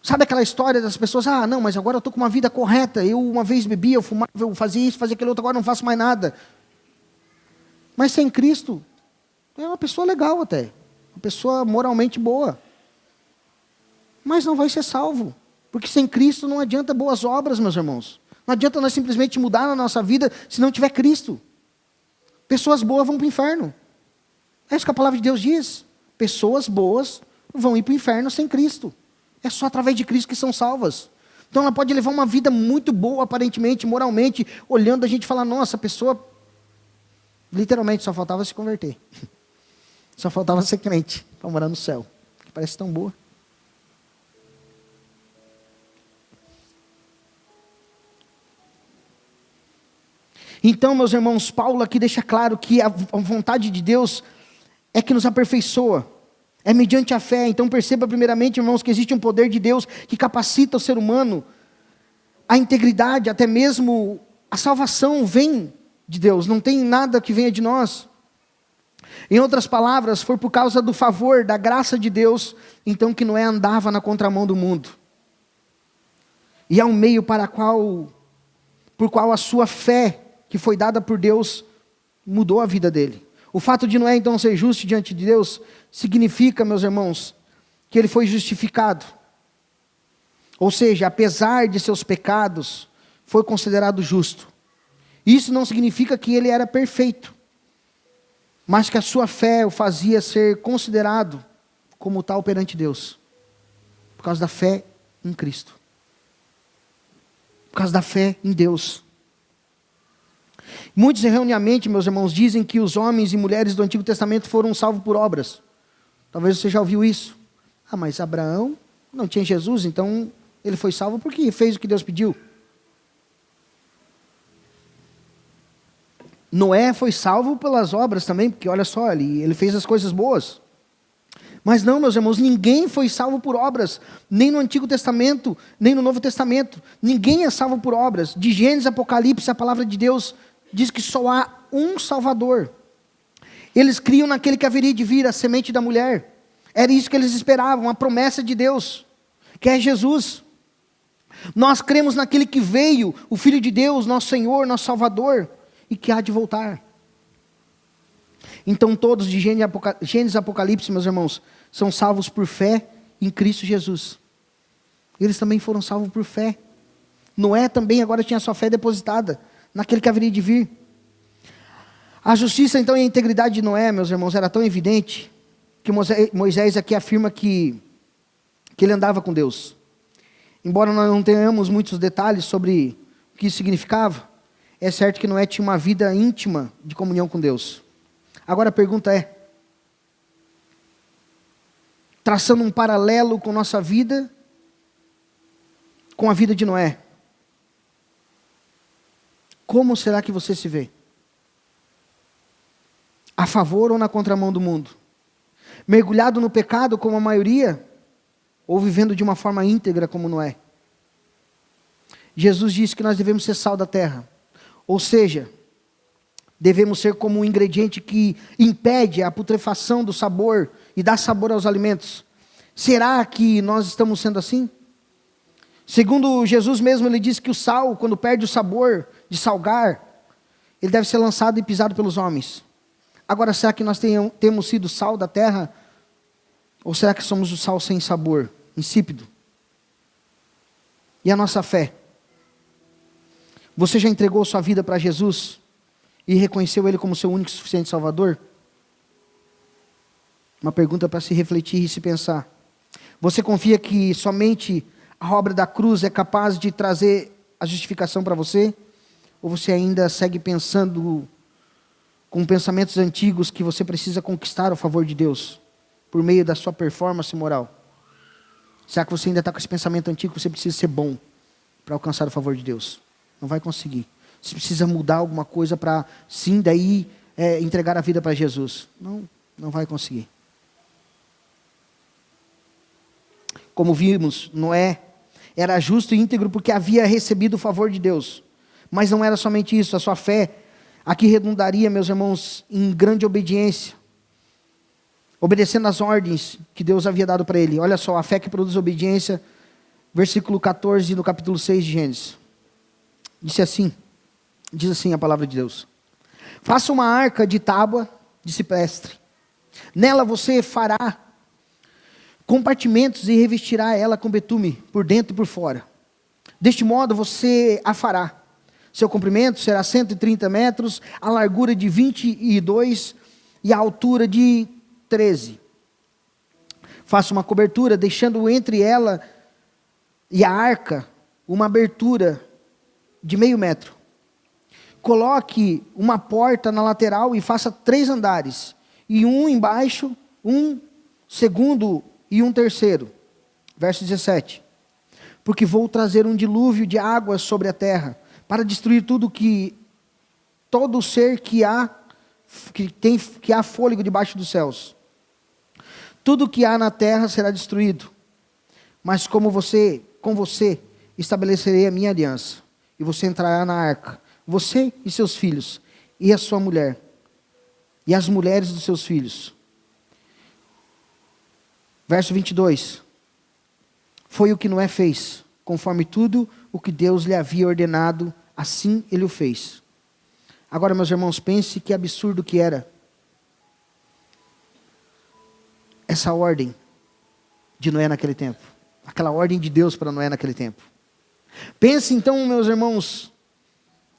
Sabe aquela história das pessoas, não, mas agora eu estou com uma vida correta, eu uma vez bebia, eu fumava, eu fazia isso, fazia aquilo outro, agora não faço mais nada. Mas sem Cristo, é uma pessoa legal até, uma pessoa moralmente boa. Mas não vai ser salvo, porque sem Cristo não adianta boas obras, meus irmãos. Não adianta nós simplesmente mudar na nossa vida se não tiver Cristo. Pessoas boas vão para o inferno. É isso que a palavra de Deus diz. Pessoas boas vão ir para o inferno sem Cristo. É só através de Cristo que são salvas. Então ela pode levar uma vida muito boa, aparentemente, moralmente, olhando a gente e falar, nossa, a pessoa, literalmente, só faltava se converter. Só faltava ser crente, para morar no céu. Que parece tão boa. Então, meus irmãos, Paulo aqui deixa claro que a vontade de Deus é que nos aperfeiçoa. É mediante a fé. Então perceba primeiramente, irmãos, que existe um poder de Deus que capacita o ser humano. A integridade, até mesmo a salvação vem de Deus. Não tem nada que venha de nós. Em outras palavras, foi por causa do favor, da graça de Deus, então que Noé andava na contramão do mundo. E é um meio por qual a sua fé, que foi dada por Deus, mudou a vida dele. O fato de Noé então ser justo diante de Deus, significa, meus irmãos, que ele foi justificado. Ou seja, apesar de seus pecados, foi considerado justo. Isso não significa que ele era perfeito, mas que a sua fé o fazia ser considerado como tal perante Deus. Por causa da fé em Cristo. Por causa da fé em Deus. Muitos erroneamente, meus irmãos, dizem que os homens e mulheres do Antigo Testamento foram salvos por obras. Talvez você já ouviu isso. Ah, mas Abraão não tinha Jesus, então ele foi salvo porque fez o que Deus pediu. Noé foi salvo pelas obras também, porque olha só, ele fez as coisas boas. Mas não, meus irmãos, ninguém foi salvo por obras, nem no Antigo Testamento, nem no Novo Testamento. Ninguém é salvo por obras. De Gênesis, Apocalipse, a palavra de Deus diz que só há um Salvador. Eles criam naquele que haveria de vir, a semente da mulher. Era isso que eles esperavam, a promessa de Deus, que é Jesus. Nós cremos naquele que veio, o Filho de Deus, nosso Senhor, nosso Salvador, e que há de voltar. Então todos de Gênesis e Apocalipse, meus irmãos, são salvos por fé em Cristo Jesus. Eles também foram salvos por fé. Noé também agora tinha sua fé depositada naquele que haveria de vir. A justiça então e a integridade de Noé, meus irmãos, era tão evidente, que Moisés aqui afirma que ele andava com Deus. Embora nós não tenhamos muitos detalhes sobre o que isso significava, é certo que Noé tinha uma vida íntima de comunhão com Deus. Agora a pergunta é, traçando um paralelo com nossa vida, com a vida de Noé, como será que você se vê? A favor ou na contramão do mundo? Mergulhado no pecado como a maioria, ou vivendo de uma forma íntegra como Noé? Jesus disse que nós devemos ser sal da terra, ou seja, devemos ser como um ingrediente que impede a putrefação do sabor e dá sabor aos alimentos. Será que nós estamos sendo assim? Segundo Jesus mesmo, ele disse que o sal, quando perde o sabor de salgar, ele deve ser lançado e pisado pelos homens. Agora, será que nós temos sido sal da terra? Ou será que somos o sal sem sabor, insípido? E a nossa fé? Você já entregou sua vida para Jesus e reconheceu Ele como seu único e suficiente Salvador? Uma pergunta para se refletir e se pensar. Você confia que somente a obra da cruz é capaz de trazer a justificação para você? Ou você ainda segue pensando com pensamentos antigos que você precisa conquistar o favor de Deus por meio da sua performance moral? Será que você ainda está com esse pensamento antigo que você precisa ser bom para alcançar o favor de Deus? Não vai conseguir. Você precisa mudar alguma coisa para, sim, daí entregar a vida para Jesus. Não vai conseguir. Como vimos, Noé era justo e íntegro porque havia recebido o favor de Deus. Mas não era somente isso, a sua fé aqui redundaria, meus irmãos, em grande obediência. Obedecendo às ordens que Deus havia dado para ele. Olha só, a fé que produz obediência, versículo 14 no capítulo 6 de Gênesis. Diz assim a palavra de Deus: faça uma arca de tábua de cipreste. Nela você fará compartimentos e revestirá ela com betume, por dentro e por fora. Deste modo você a fará. Seu comprimento será 130 metros, a largura de 22 e a altura de 13. Faça uma cobertura, deixando entre ela e a arca uma abertura de 0,5 metro. Coloque uma porta na lateral e faça 3 andares, e um embaixo, um segundo e um terceiro. Verso 17. Porque vou trazer um dilúvio de águas sobre a terra, para destruir todo ser que há fôlego debaixo dos céus. Tudo que há na terra será destruído. Mas com você estabelecerei a minha aliança, e você entrará na arca, você e seus filhos, e a sua mulher, e as mulheres dos seus filhos. Verso 22. Foi o que Noé fez, conforme tudo o que Deus lhe havia ordenado, assim ele o fez. Agora, meus irmãos, pense que absurdo que era essa ordem de Noé naquele tempo. Aquela ordem de Deus para Noé naquele tempo. Pense então, meus irmãos,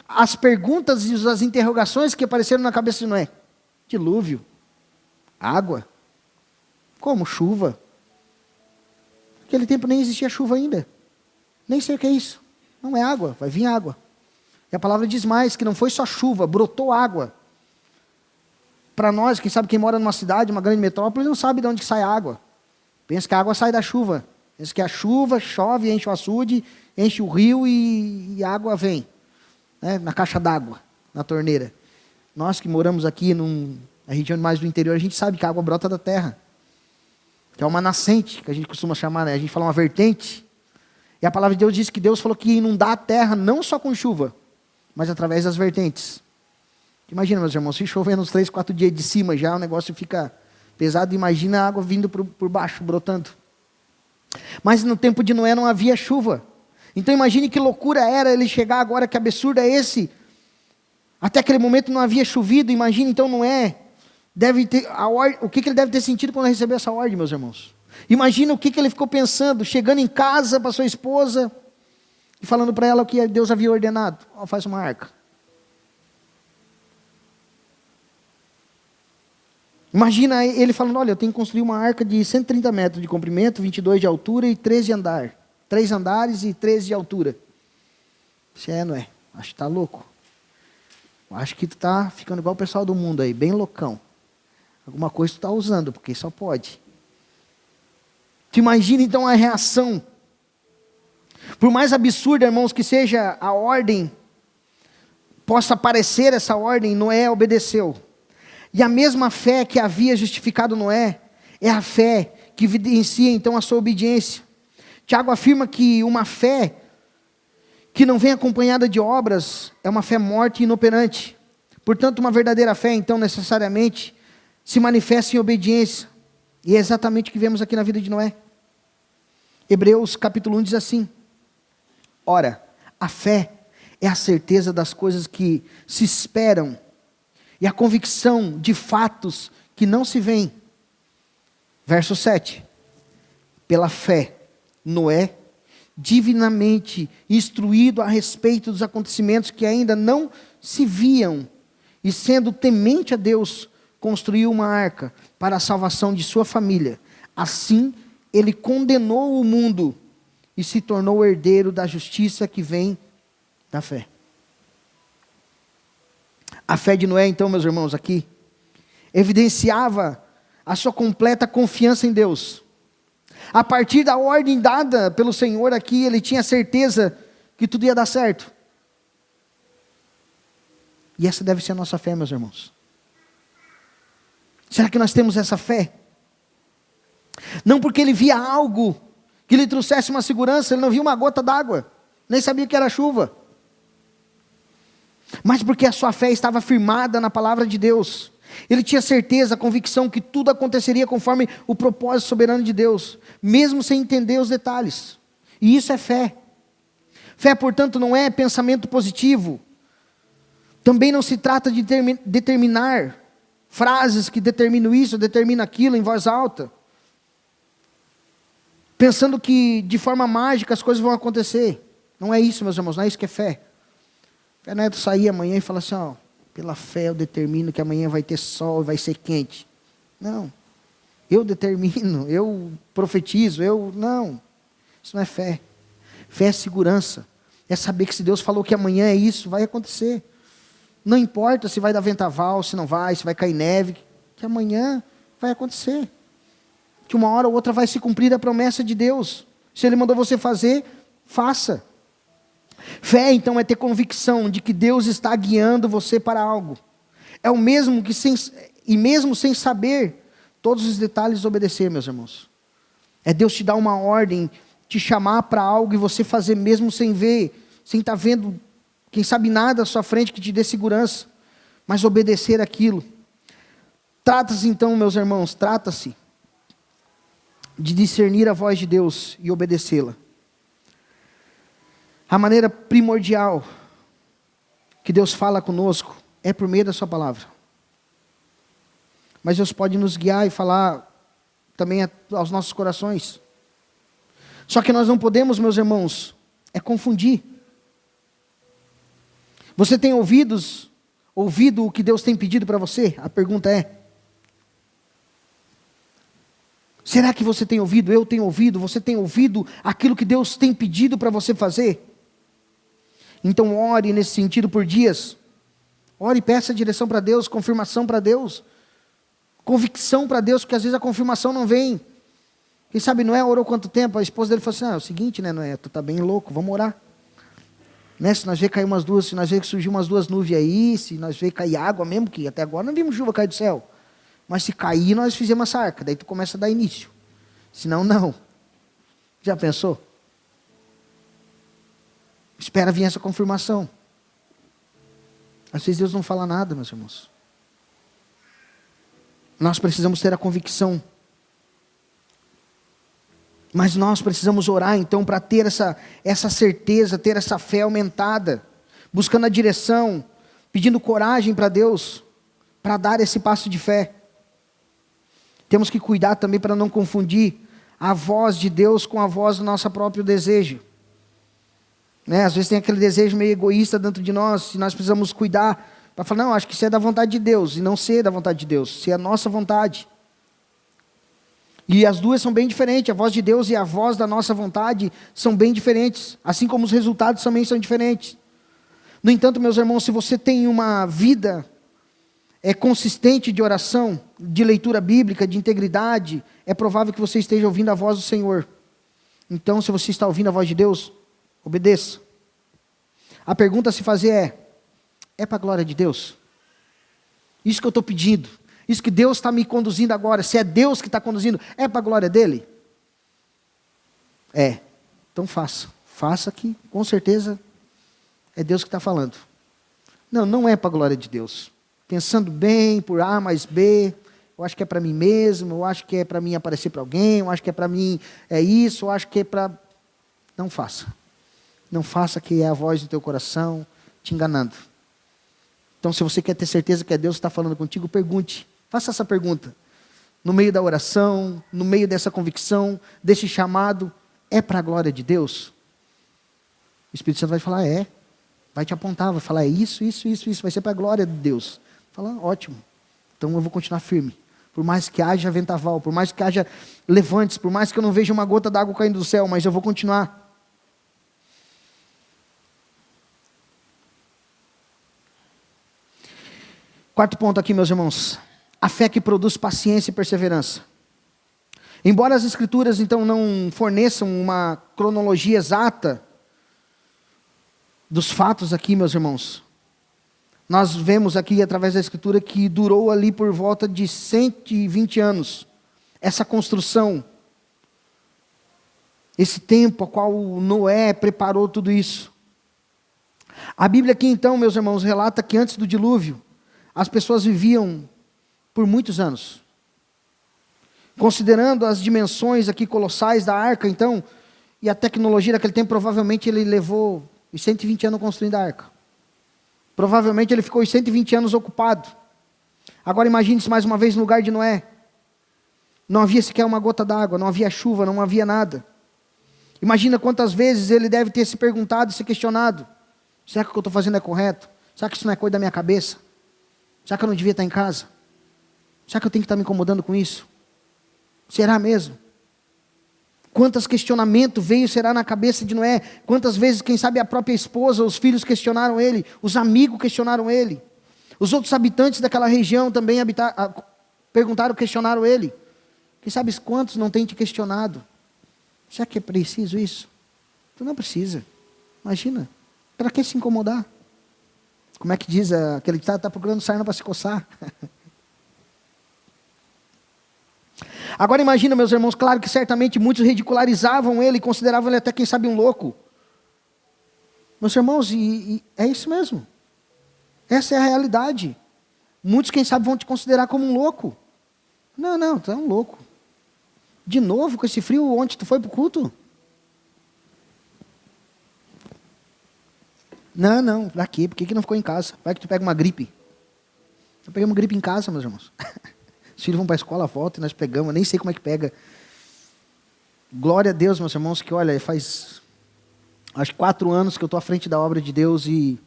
as perguntas e as interrogações que apareceram na cabeça de Noé. Dilúvio, água, Como? Chuva? Naquele tempo nem existia chuva ainda. Nem sei o que é isso. Não é água, vai vir água. E a palavra diz mais, que não foi só chuva, brotou água. Para nós, quem mora numa cidade, uma grande metrópole, não sabe de onde sai a água. Pensa que a água sai da chuva. Pensa que a chuva chove, enche o açude, enche o rio e a água vem. Né? Na caixa d'água, na torneira. Nós que moramos aqui na região mais do interior, a gente sabe que a água brota da terra. Que é uma nascente, que a gente costuma chamar, né? A gente fala uma vertente. E a palavra de Deus diz que Deus falou que ia inundar a terra não só com chuva, mas através das vertentes. Imagina, meus irmãos, se chover nos 3, 4 dias de cima já, o negócio fica pesado. Imagina a água vindo por baixo, brotando. Mas no tempo de Noé não havia chuva. Então imagine que loucura era ele chegar agora, que absurdo é esse. Até aquele momento não havia chovido. Imagine então Noé, o que ele deve ter sentido quando recebeu essa ordem, meus irmãos. Imagina o que ele ficou pensando, chegando em casa para sua esposa e falando para ela o que Deus havia ordenado. Faz uma arca. Imagina ele falando, olha, eu tenho que construir uma arca de 130 metros de comprimento, 22 de altura e 13 de andar. 3 andares e 13 de altura. Você não é? Acho que está louco. Acho que tu está ficando igual o pessoal do mundo aí, bem loucão. Alguma coisa tu está usando, porque só pode. Tu imagina então a reação. Por mais absurda, irmãos, que seja a ordem, possa parecer essa ordem, Noé obedeceu. E a mesma fé que havia justificado Noé, é a fé que evidencia então a sua obediência. Tiago afirma que uma fé que não vem acompanhada de obras é uma fé morta e inoperante. Portanto, uma verdadeira fé, então, necessariamente, se manifesta em obediência. E é exatamente o que vemos aqui na vida de Noé. Hebreus capítulo 1 diz assim: ora, a fé é a certeza das coisas que se esperam e a convicção de fatos que não se veem. Verso 7. Pela fé, Noé, divinamente instruído a respeito dos acontecimentos que ainda não se viam, e sendo temente a Deus, construiu uma arca para a salvação de sua família. Assim, ele condenou o mundo e se tornou herdeiro da justiça que vem da fé. A fé de Noé, então, meus irmãos, aqui, evidenciava a sua completa confiança em Deus. A partir da ordem dada pelo Senhor aqui, ele tinha certeza que tudo ia dar certo. E essa deve ser a nossa fé, meus irmãos. Será que nós temos essa fé? Não porque ele via algo que lhe trouxesse uma segurança, ele não via uma gota d'água, nem sabia que era chuva. Mas porque a sua fé estava firmada na palavra de Deus. Ele tinha certeza, convicção que tudo aconteceria conforme o propósito soberano de Deus, mesmo sem entender os detalhes. E isso é fé. Fé, portanto, não é pensamento positivo. Também não se trata de determinar frases que determinam isso, determinam aquilo em voz alta, pensando que de forma mágica as coisas vão acontecer. Não é isso, meus irmãos, não é isso que é fé. Fé não é tu sair amanhã e falar assim, ó, pela fé eu determino que amanhã vai ter sol e vai ser quente. Não. Eu determino, eu profetizo, não. Isso não é fé. Fé é segurança. É saber que se Deus falou que amanhã é isso, vai acontecer. Não importa se vai dar vendaval, se não vai, se vai cair neve, que amanhã vai acontecer. Que uma hora ou outra vai se cumprir a promessa de Deus. Se Ele mandou você fazer, faça. Fé, então, é ter convicção de que Deus está guiando você para algo. É o mesmo que, mesmo sem saber todos os detalhes, obedecer, meus irmãos. É Deus te dar uma ordem, te chamar para algo e você fazer mesmo sem ver, sem estar vendo, quem sabe nada à sua frente que te dê segurança, mas obedecer aquilo. Trata-se então, meus irmãos, trata-se de discernir a voz de Deus e obedecê-la. A maneira primordial que Deus fala conosco é por meio da sua palavra. Mas Deus pode nos guiar e falar também aos nossos corações. Só que nós não podemos, meus irmãos, confundir. Você tem ouvido o que Deus tem pedido para você? A pergunta é: Será que você tem ouvido? Eu tenho ouvido? Você tem ouvido aquilo que Deus tem pedido para você fazer? Então ore nesse sentido por dias. Ore e peça direção para Deus, confirmação para Deus, convicção para Deus, porque às vezes a confirmação não vem. Quem sabe Noé orou quanto tempo? A esposa dele falou assim, é o seguinte, né, Noé, tu tá bem louco, vamos orar. Né, se nós ver cair umas duas, se nós ver que surgiu umas duas nuvens aí, se nós ver cair água mesmo, que até agora não vimos chuva cair do céu. Mas se cair, nós fizemos essa arca, daí tu começa a dar início. Senão, não. Já pensou? Espera vir essa confirmação. Às vezes Deus não fala nada, meus irmãos. Nós precisamos ter a convicção. Mas nós precisamos orar então para ter essa certeza, ter essa fé aumentada, buscando a direção, pedindo coragem para Deus, para dar esse passo de fé. Temos que cuidar também para não confundir a voz de Deus com a voz do nosso próprio desejo. Né? Às vezes tem aquele desejo meio egoísta dentro de nós, e nós precisamos cuidar para falar, não, acho que isso é da vontade de Deus, e não ser da vontade de Deus, ser a nossa vontade. E as duas são bem diferentes, a voz de Deus e a voz da nossa vontade são bem diferentes, assim como os resultados também são diferentes. No entanto, meus irmãos, se você tem uma vida consistente de oração, de leitura bíblica, de integridade, é provável que você esteja ouvindo a voz do Senhor. Então, se você está ouvindo a voz de Deus, obedeça. A pergunta a se fazer é para a glória de Deus? Isso que eu estou pedindo, isso que Deus está me conduzindo agora, se é Deus que está conduzindo, é para a glória dEle? É, então faça que com certeza é Deus que está falando. Não, não é para a glória de Deus. Pensando bem, por A mais B, eu acho que é para mim mesmo, eu acho que é para mim aparecer para alguém, eu acho que é para mim isso, eu acho que é para... Não faça. Não faça que é a voz do teu coração te enganando. Então, se você quer ter certeza que é Deus que está falando contigo, pergunte. Faça essa pergunta. No meio da oração, no meio dessa convicção, desse chamado, é para a glória de Deus? O Espírito Santo vai falar, vai te apontar, vai falar, isso, vai ser para a glória de Deus. Fala, ótimo, então eu vou continuar firme. Por mais que haja vendaval, por mais que haja levantes, por mais que eu não veja uma gota d'água caindo do céu, mas eu vou continuar. Quarto ponto aqui, meus irmãos, a fé que produz paciência e perseverança. Embora as Escrituras, então, não forneçam uma cronologia exata dos fatos aqui, meus irmãos, nós vemos aqui, através da Escritura, que durou ali por volta de 120 anos, essa construção, esse tempo a qual Noé preparou tudo isso. A Bíblia aqui, então, meus irmãos, relata que antes do dilúvio, as pessoas viviam por muitos anos. Considerando as dimensões aqui colossais da arca, então, e a tecnologia daquele tempo, provavelmente ele levou os 120 anos construindo a arca. Provavelmente ele ficou os 120 anos ocupado. Agora imagine-se mais uma vez no lugar de Noé. Não havia sequer uma gota d'água, não havia chuva, não havia nada. Imagina quantas vezes ele deve ter se perguntado e se questionado. Será que o que eu estou fazendo é correto? Será que isso não é coisa da minha cabeça? Será que eu não devia estar em casa? Será que eu tenho que estar me incomodando com isso? Será mesmo? Quantos questionamentos será na cabeça de Noé? Quantas vezes, quem sabe, a própria esposa, os filhos questionaram ele, os amigos questionaram ele, os outros habitantes daquela região também perguntaram, questionaram ele. Quem sabe quantos não têm te questionado? Será que é preciso isso? Tu não precisa. Imagina, para que se incomodar? Como é que diz aquele que está procurando sarna para se coçar? Agora imagina, meus irmãos, claro que certamente muitos ridicularizavam ele, consideravam ele até, quem sabe, um louco. Meus irmãos, é isso mesmo. Essa é a realidade. Muitos, quem sabe, vão te considerar como um louco. Não, tu é um louco. De novo, com esse frio, ontem tu foi para o culto? Não, daqui, por que não ficou em casa? Vai que tu pega uma gripe. Eu peguei uma gripe em casa, meus irmãos. Os filhos vão para a escola, voltam e nós pegamos, eu nem sei como é que pega. Glória a Deus, meus irmãos, que olha, faz acho que 4 anos que eu estou à frente da obra de Deus e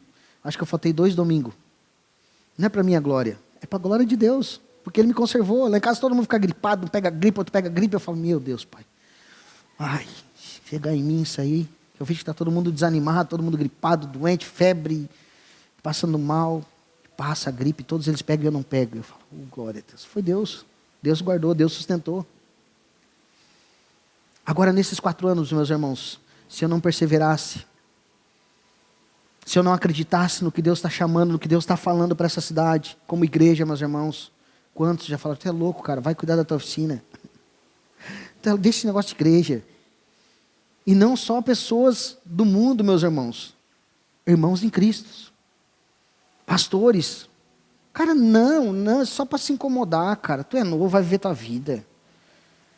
acho que eu faltei 2 domingos. Não é para minha glória, é para a glória de Deus. porque Ele me conservou. Lá em casa todo mundo fica gripado, um pega gripe, outro pega gripe. Eu falo, meu Deus, Pai. Ai, chega em mim isso aí. Eu vejo que está todo mundo desanimado, todo mundo gripado, doente, febre, passando mal. Passa a gripe, todos eles pegam e eu não pego. Eu falo, glória a Deus. Foi Deus. Deus guardou, Deus sustentou. Agora, nesses 4 anos, meus irmãos, se eu não perseverasse, se eu não acreditasse no que Deus está chamando, no que Deus está falando para essa cidade, como igreja, meus irmãos, quantos já falaram, você é louco, cara, vai cuidar da tua oficina. Então, deixa esse negócio de igreja. E não só pessoas do mundo, meus irmãos, irmãos em Cristo, pastores. Cara, não, é só para se incomodar, cara. Tu é novo, vai viver tua vida.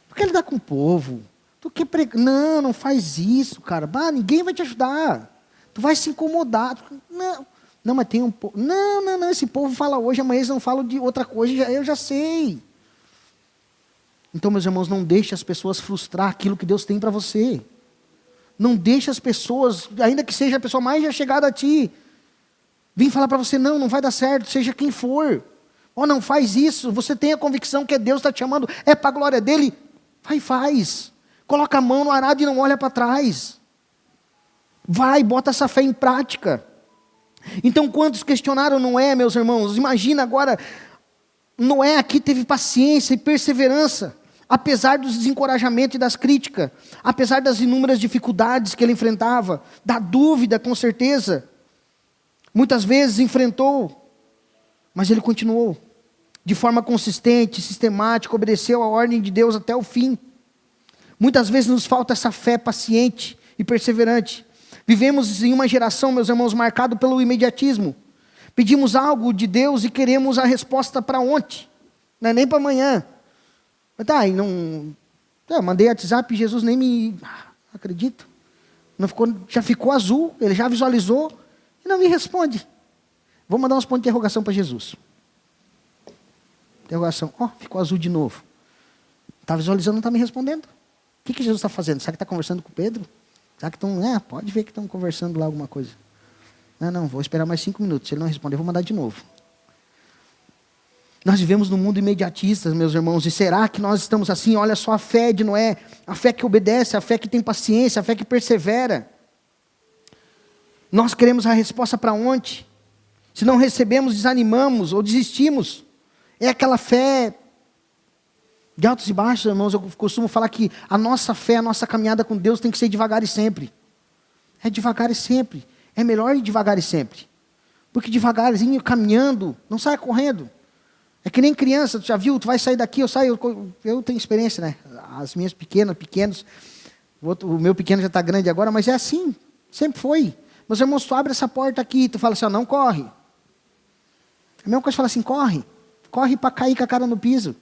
Tu quer lidar com o povo. Tu quer pregar. Não faz isso, cara. Ninguém vai te ajudar. Tu vai se incomodar. Não, mas tem um povo. Não, esse povo fala hoje, amanhã eles não falam de outra coisa, eu já sei. Então, meus irmãos, não deixe as pessoas frustrar aquilo que Deus tem para você. Não deixe as pessoas, ainda que seja a pessoa mais chegada a ti, vim falar para você, não vai dar certo, seja quem for. Não faz isso, você tem a convicção que Deus está te chamando, é para a glória dEle, vai e faz. Coloca a mão no arado e não olha para trás. Vai, bota essa fé em prática. Então, quantos questionaram Noé, meus irmãos? Imagina agora, Noé aqui teve paciência e perseverança, apesar dos desencorajamentos e das críticas, apesar das inúmeras dificuldades que ele enfrentava, da dúvida, com certeza. Muitas vezes enfrentou, mas ele continuou. De forma consistente, sistemática, obedeceu a ordem de Deus até o fim. Muitas vezes nos falta essa fé paciente e perseverante. Vivemos em uma geração, meus irmãos, marcado pelo imediatismo. Pedimos algo de Deus e queremos a resposta para ontem, não é nem para amanhã. E não... mandei WhatsApp e Jesus nem me... acredito. Já ficou azul, ele já visualizou e não me responde. Vou mandar uns pontos de interrogação para Jesus. Interrogação. Ficou azul de novo. Está visualizando, não está me respondendo. O que Jesus está fazendo? Será que está conversando com Pedro? Será que estão... pode ver que estão conversando lá alguma coisa. Não, vou esperar mais 5 minutos. Se ele não responder, eu vou mandar de novo. Nós vivemos num mundo imediatista, meus irmãos, e será que nós estamos assim? Olha só a fé de Noé, a fé que obedece, a fé que tem paciência, a fé que persevera. Nós queremos a resposta para ontem. Se não recebemos, desanimamos ou desistimos. É aquela fé de altos e baixos, irmãos. Eu costumo falar que a nossa fé, a nossa caminhada com Deus tem que ser devagar e sempre. É devagar e sempre. É melhor ir devagar e sempre. Porque devagarzinho, caminhando, não sai correndo. É que nem criança, tu já viu, tu vai sair daqui, eu tenho experiência, né? As minhas pequenos, o meu pequeno já está grande agora, mas é assim, sempre foi. Meus irmãos, tu abre essa porta aqui, tu fala assim, não corre. A mesma coisa, fala assim, corre para cair com a cara no piso.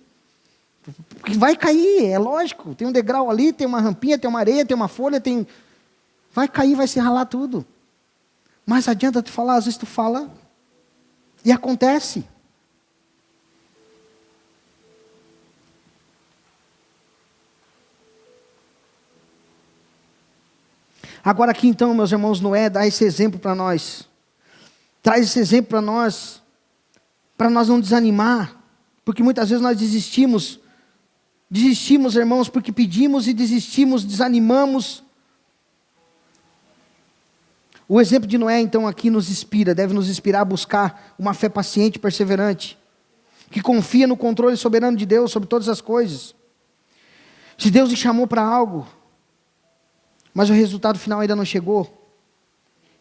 Porque vai cair, é lógico, tem um degrau ali, tem uma rampinha, tem uma areia, tem uma folha, vai cair, vai se ralar tudo. Mas adianta tu falar, às vezes tu fala e acontece. Agora aqui então, meus irmãos, Noé dá esse exemplo para nós. Traz esse exemplo para nós não desanimar. Porque muitas vezes nós desistimos, irmãos, porque pedimos e desistimos, desanimamos. O exemplo de Noé então aqui deve nos inspirar a buscar uma fé paciente e perseverante, que confia no controle soberano de Deus sobre todas as coisas. Se Deus lhe chamou para algo, mas o resultado final ainda não chegou,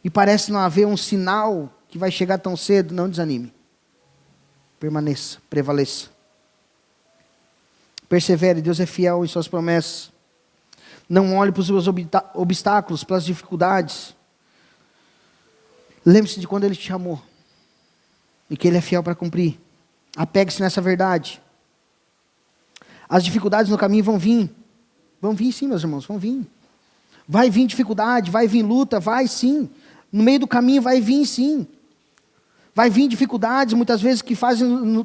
e parece não haver um sinal que vai chegar tão cedo, não desanime. Permaneça, prevaleça. Persevere, Deus é fiel em suas promessas. Não olhe para os seus obstáculos, para as dificuldades. Lembre-se de quando Ele te chamou, e que Ele é fiel para cumprir. Apegue-se nessa verdade. As dificuldades no caminho vão vir sim, meus irmãos, vão vir. Vai vir dificuldade, vai vir luta, vai sim. No meio do caminho vai vir sim. Vai vir dificuldades, muitas vezes, que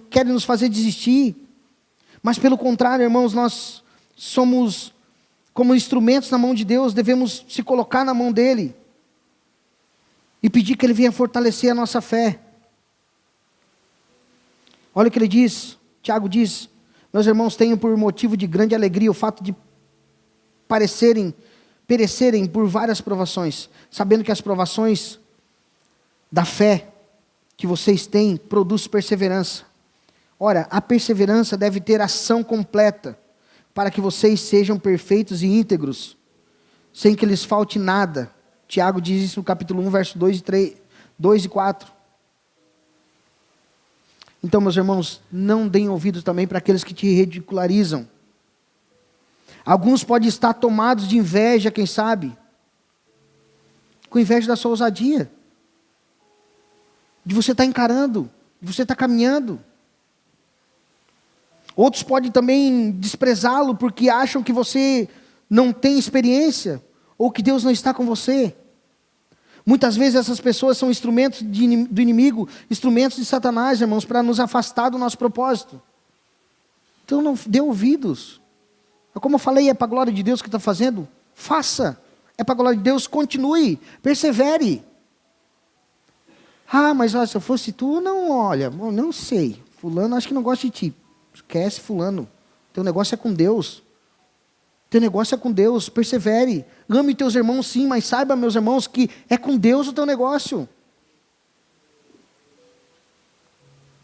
querem nos fazer desistir. Mas pelo contrário, irmãos, nós somos como instrumentos na mão de Deus, devemos se colocar na mão dEle. E pedir que Ele venha fortalecer a nossa fé. Olha o que Ele diz, Tiago diz: meus irmãos, tenham por motivo de grande alegria o fato de perecerem por várias provações, sabendo que as provações da fé que vocês têm produz perseverança. Ora, a perseverança deve ter ação completa, para que vocês sejam perfeitos e íntegros, sem que lhes falte nada. Tiago diz isso no capítulo 1, verso 2 e 4. Então, meus irmãos, não deem ouvidos também para aqueles que te ridicularizam. Alguns podem estar tomados de inveja, quem sabe, com inveja da sua ousadia, de você estar encarando, de você estar caminhando. Outros podem também desprezá-lo porque acham que você não tem experiência, ou que Deus não está com você. Muitas vezes essas pessoas são instrumentos do inimigo, instrumentos de Satanás, irmãos, para nos afastar do nosso propósito. Então não dê ouvidos. Como eu falei, é para a glória de Deus que está fazendo? Faça. É para a glória de Deus, continue, persevere. Ah, mas olha, se eu fosse tu, não, olha, não sei. Fulano acho que não gosta de ti. Esquece fulano. Teu negócio é com Deus. Teu negócio é com Deus, persevere. Ame teus irmãos sim, mas saiba, meus irmãos, que é com Deus o teu negócio.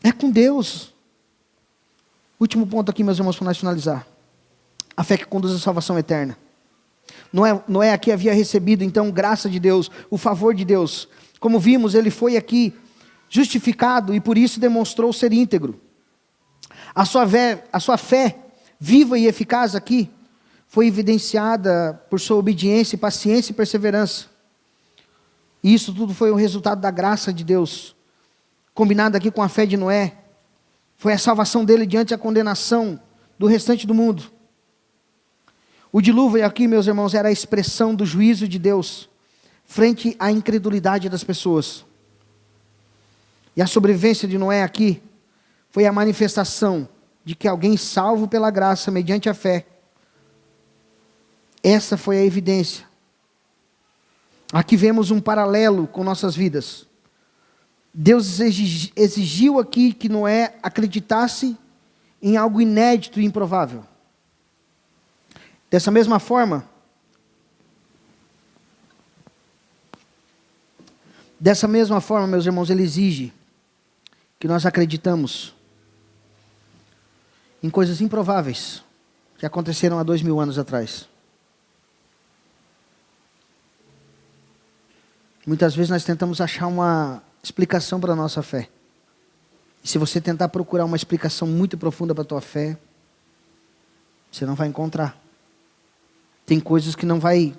É com Deus. Último ponto aqui, meus irmãos, para nós finalizar. A fé que conduz à salvação eterna. Noé aqui havia recebido, então, graça de Deus, o favor de Deus. Como vimos, ele foi aqui justificado e por isso demonstrou ser íntegro. A sua fé viva e eficaz aqui foi evidenciada por sua obediência, paciência e perseverança. E isso tudo foi o resultado da graça de Deus, combinado aqui com a fé de Noé. Foi a salvação dele diante da condenação do restante do mundo. O dilúvio aqui, meus irmãos, era a expressão do juízo de Deus frente à incredulidade das pessoas. E a sobrevivência de Noé aqui foi a manifestação de que alguém salvo pela graça, mediante a fé. Essa foi a evidência. Aqui vemos um paralelo com nossas vidas. Deus exigiu aqui que Noé acreditasse em algo inédito e improvável. Dessa mesma forma, meus irmãos, Ele exige que nós acreditamos em coisas improváveis que aconteceram há 2000 anos atrás. Muitas vezes nós tentamos achar uma explicação para a nossa fé. E se você tentar procurar uma explicação muito profunda para a tua fé, você não vai encontrar. Tem coisas que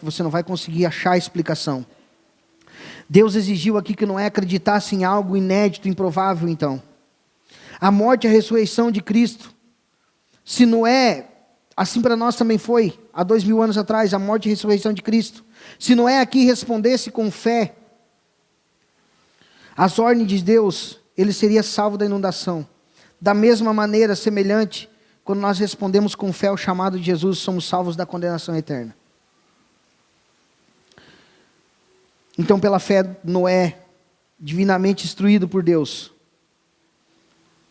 você não vai conseguir achar explicação. Deus exigiu aqui que Noé acreditasse em algo inédito, improvável então. A morte e a ressurreição de Cristo. Se Noé, assim para nós também foi, há 2000 anos atrás, a morte e a ressurreição de Cristo. Se Noé aqui respondesse com fé às ordens de Deus, ele seria salvo da inundação. Da mesma maneira, semelhante, quando nós respondemos com fé ao chamado de Jesus, somos salvos da condenação eterna. Então, pela fé, Noé, divinamente instruído por Deus,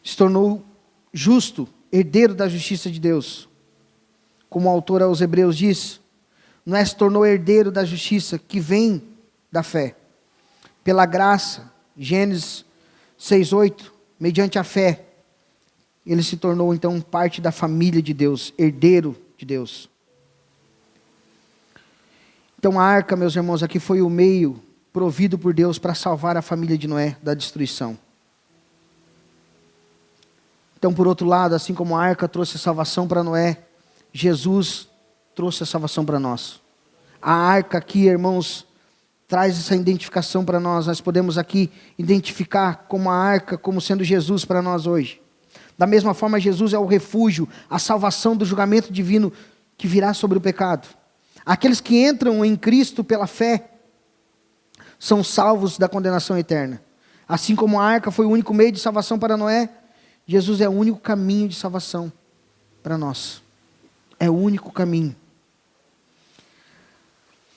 se tornou justo, herdeiro da justiça de Deus. Como o autor aos Hebreus diz, Noé se tornou herdeiro da justiça que vem da fé. Pela graça, Gênesis 6:8, mediante a fé, ele se tornou então parte da família de Deus, herdeiro de Deus. Então a arca, meus irmãos, aqui foi o meio provido por Deus para salvar a família de Noé da destruição. Então, por outro lado, assim como a arca trouxe a salvação para Noé, Jesus trouxe a salvação para nós. A arca aqui, irmãos, traz essa identificação para nós. Nós podemos aqui identificar como a arca, como sendo Jesus para nós hoje. Da mesma forma, Jesus é o refúgio, a salvação do julgamento divino que virá sobre o pecado. Aqueles que entram em Cristo pela fé são salvos da condenação eterna. Assim como a arca foi o único meio de salvação para Noé, Jesus é o único caminho de salvação para nós. É o único caminho.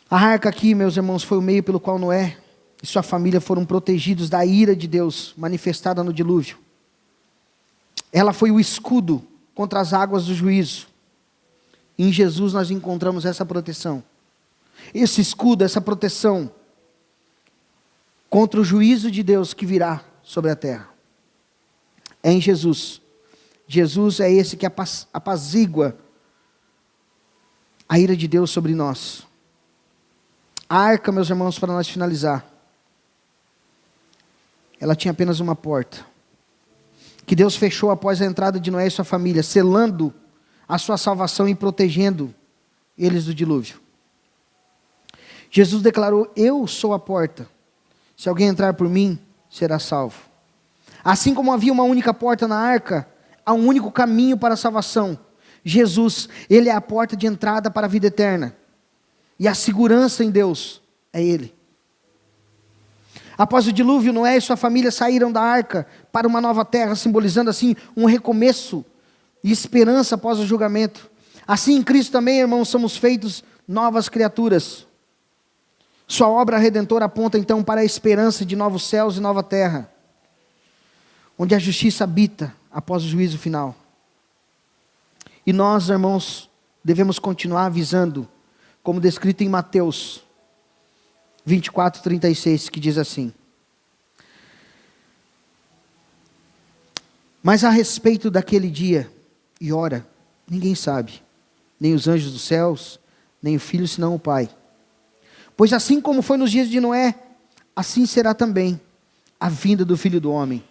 A arca aqui, meus irmãos, foi o meio pelo qual Noé e sua família foram protegidos da ira de Deus manifestada no dilúvio. Ela foi o escudo contra as águas do juízo. Em Jesus nós encontramos essa proteção. Esse escudo, essa proteção contra o juízo de Deus que virá sobre a terra. É em Jesus. Jesus é esse que apazigua a ira de Deus sobre nós. A arca, meus irmãos, para nós finalizar, ela tinha apenas uma porta, que Deus fechou após a entrada de Noé e sua família, selando a sua salvação e protegendo eles do dilúvio. Jesus declarou: eu sou a porta, se alguém entrar por mim, será salvo. Assim como havia uma única porta na arca, há um único caminho para a salvação. Jesus, Ele é a porta de entrada para a vida eterna. E a segurança em Deus é Ele. Após o dilúvio, Noé e sua família saíram da arca para uma nova terra, simbolizando assim um recomeço e esperança após o julgamento. Assim em Cristo também, irmãos, somos feitos novas criaturas. Sua obra redentora aponta então para a esperança de novos céus e nova terra, onde a justiça habita após o juízo final. E nós, irmãos, devemos continuar avisando, como descrito em Mateus 24:36, que diz assim: mas a respeito daquele dia e hora, ninguém sabe, nem os anjos dos céus, nem o Filho, senão o Pai. Pois assim como foi nos dias de Noé, assim será também a vinda do Filho do Homem.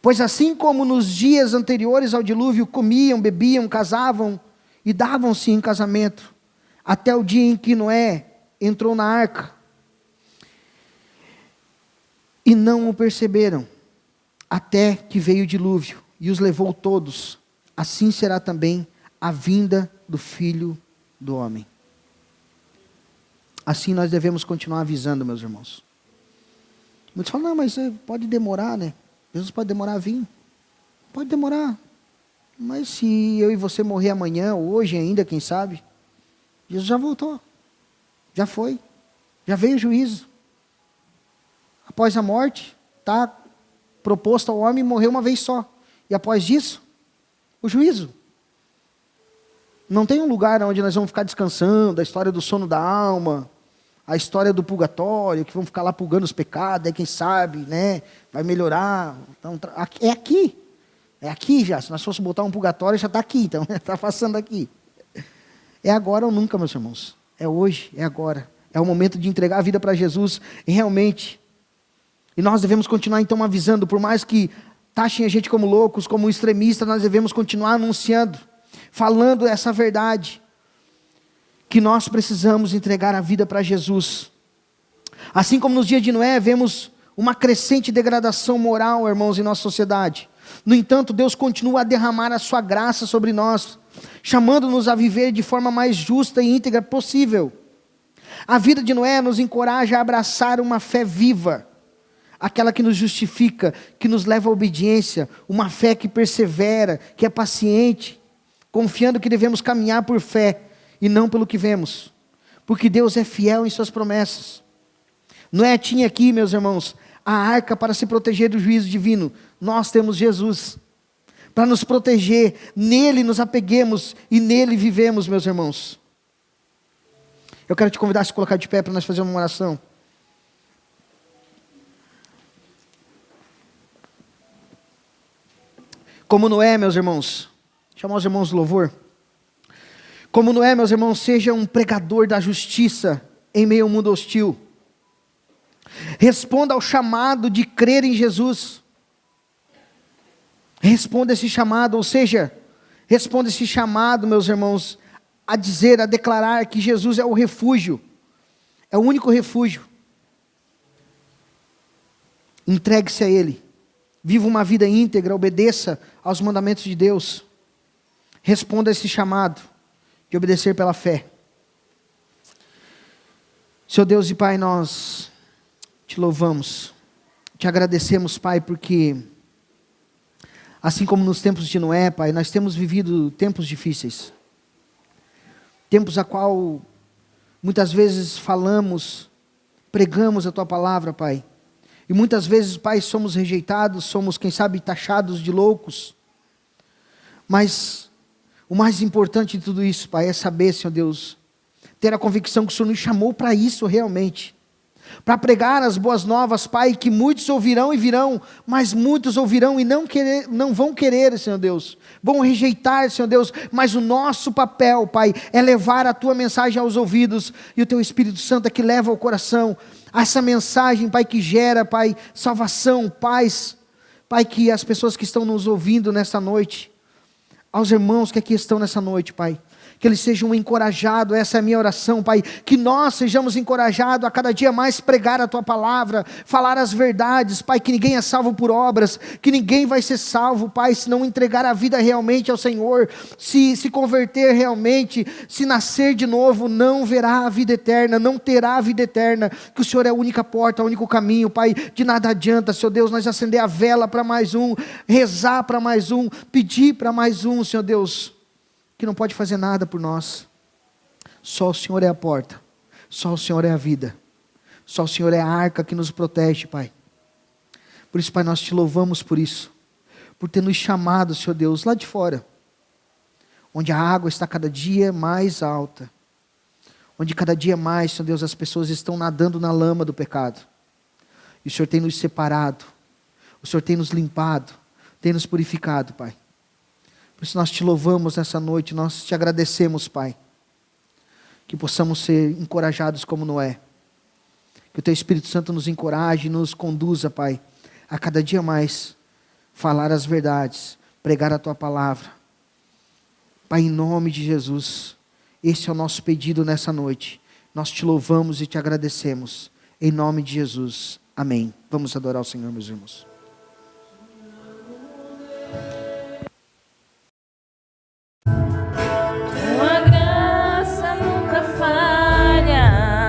Pois assim como nos dias anteriores ao dilúvio, comiam, bebiam, casavam e davam-se em casamento, até o dia em que Noé entrou na arca, e não o perceberam, até que veio o dilúvio, e os levou todos, assim será também a vinda do Filho do Homem. Assim nós devemos continuar avisando, meus irmãos. Muitos falam: não, mas pode demorar, né? Jesus pode demorar a vir. Pode demorar. Mas se eu e você morrer amanhã, hoje ainda, quem sabe, Jesus já voltou. Já foi. Já veio o juízo. Após a morte, está proposto ao homem morrer uma vez só. E após isso, o juízo. Não tem um lugar onde nós vamos ficar descansando, a história do sono da alma, a história do purgatório, que vão ficar lá purgando os pecados, aí quem sabe, né, vai melhorar. Então, é aqui. É aqui já. Se nós fôssemos botar um purgatório, já está aqui. Então, está passando aqui. É agora ou nunca, meus irmãos. É hoje, é agora. É o momento de entregar a vida para Jesus, realmente. E nós devemos continuar, então, avisando. Por mais que taxem a gente como loucos, como extremistas, nós devemos continuar anunciando, falando essa verdade, que nós precisamos entregar a vida para Jesus. Assim como nos dias de Noé, vemos uma crescente degradação moral, irmãos, em nossa sociedade. No entanto, Deus continua a derramar a sua graça sobre nós, chamando-nos a viver de forma mais justa e íntegra possível. A vida de Noé nos encoraja a abraçar uma fé viva, aquela que nos justifica, que nos leva à obediência, uma fé que persevera, que é paciente, confiando que devemos caminhar por fé e não pelo que vemos, porque Deus é fiel em suas promessas. Noé tinha aqui, meus irmãos, a arca para se proteger do juízo divino. Nós temos Jesus para nos proteger, nele nos apeguemos e nele vivemos, meus irmãos. Eu quero te convidar a se colocar de pé para nós fazermos uma oração. Como Noé, meus irmãos, chamar os irmãos do louvor. Como Noé, meus irmãos, seja um pregador da justiça em meio ao mundo hostil. Responda ao chamado de crer em Jesus. Responda esse chamado, ou seja, responda esse chamado, meus irmãos, a dizer, a declarar que Jesus é o refúgio, é o único refúgio. Entregue-se a Ele, viva uma vida íntegra, obedeça aos mandamentos de Deus. Responda a esse chamado de obedecer pela fé. Senhor Deus e Pai, nós te louvamos, te agradecemos, Pai, porque assim como nos tempos de Noé, Pai, nós temos vivido tempos difíceis, tempos a qual muitas vezes falamos, pregamos a Tua palavra, Pai, e muitas vezes, Pai, somos rejeitados, somos, quem sabe, taxados de loucos, Mas o mais importante de tudo isso, Pai, é saber, Senhor Deus, ter a convicção que o Senhor nos chamou para isso realmente. Para pregar as boas novas, Pai, que muitos ouvirão e virão, mas muitos ouvirão e não vão querer, Senhor Deus, vão rejeitar, Senhor Deus, mas o nosso papel, Pai, é levar a Tua mensagem aos ouvidos, e o Teu Espírito Santo é que leva ao coração, essa mensagem, Pai, que gera, Pai, salvação, paz, Pai, que as pessoas que estão nos ouvindo nessa noite, aos irmãos que aqui estão nessa noite, Pai, que eles sejam encorajados, essa é a minha oração, Pai, que nós sejamos encorajados a cada dia mais pregar a Tua palavra, falar as verdades, Pai, que ninguém é salvo por obras, que ninguém vai ser salvo, Pai, se não entregar a vida realmente ao Senhor, se converter realmente, se nascer de novo, não verá a vida eterna, não terá a vida eterna, que o Senhor é a única porta, o único caminho, Pai, de nada adianta, Senhor Deus, nós acender a vela para mais um, rezar para mais um, pedir para mais um, Senhor Deus, que não pode fazer nada por nós. Só o Senhor é a porta, só o Senhor é a vida, só o Senhor é a arca que nos protege, Pai. Por isso, Pai, nós te louvamos por isso, por ter nos chamado, Senhor Deus, lá de fora, onde a água está cada dia mais alta, onde cada dia mais, Senhor Deus, as pessoas estão nadando na lama do pecado, e o Senhor tem nos separado, o Senhor tem nos limpado, tem nos purificado, Pai. Por isso nós te louvamos nessa noite, nós te agradecemos, Pai, que possamos ser encorajados como Noé, que o Teu Espírito Santo nos encoraje e nos conduza, Pai, a cada dia mais falar as verdades, pregar a Tua palavra, Pai, em nome de Jesus, esse é o nosso pedido nessa noite, nós te louvamos e te agradecemos, em nome de Jesus, amém. Vamos adorar o Senhor, meus irmãos.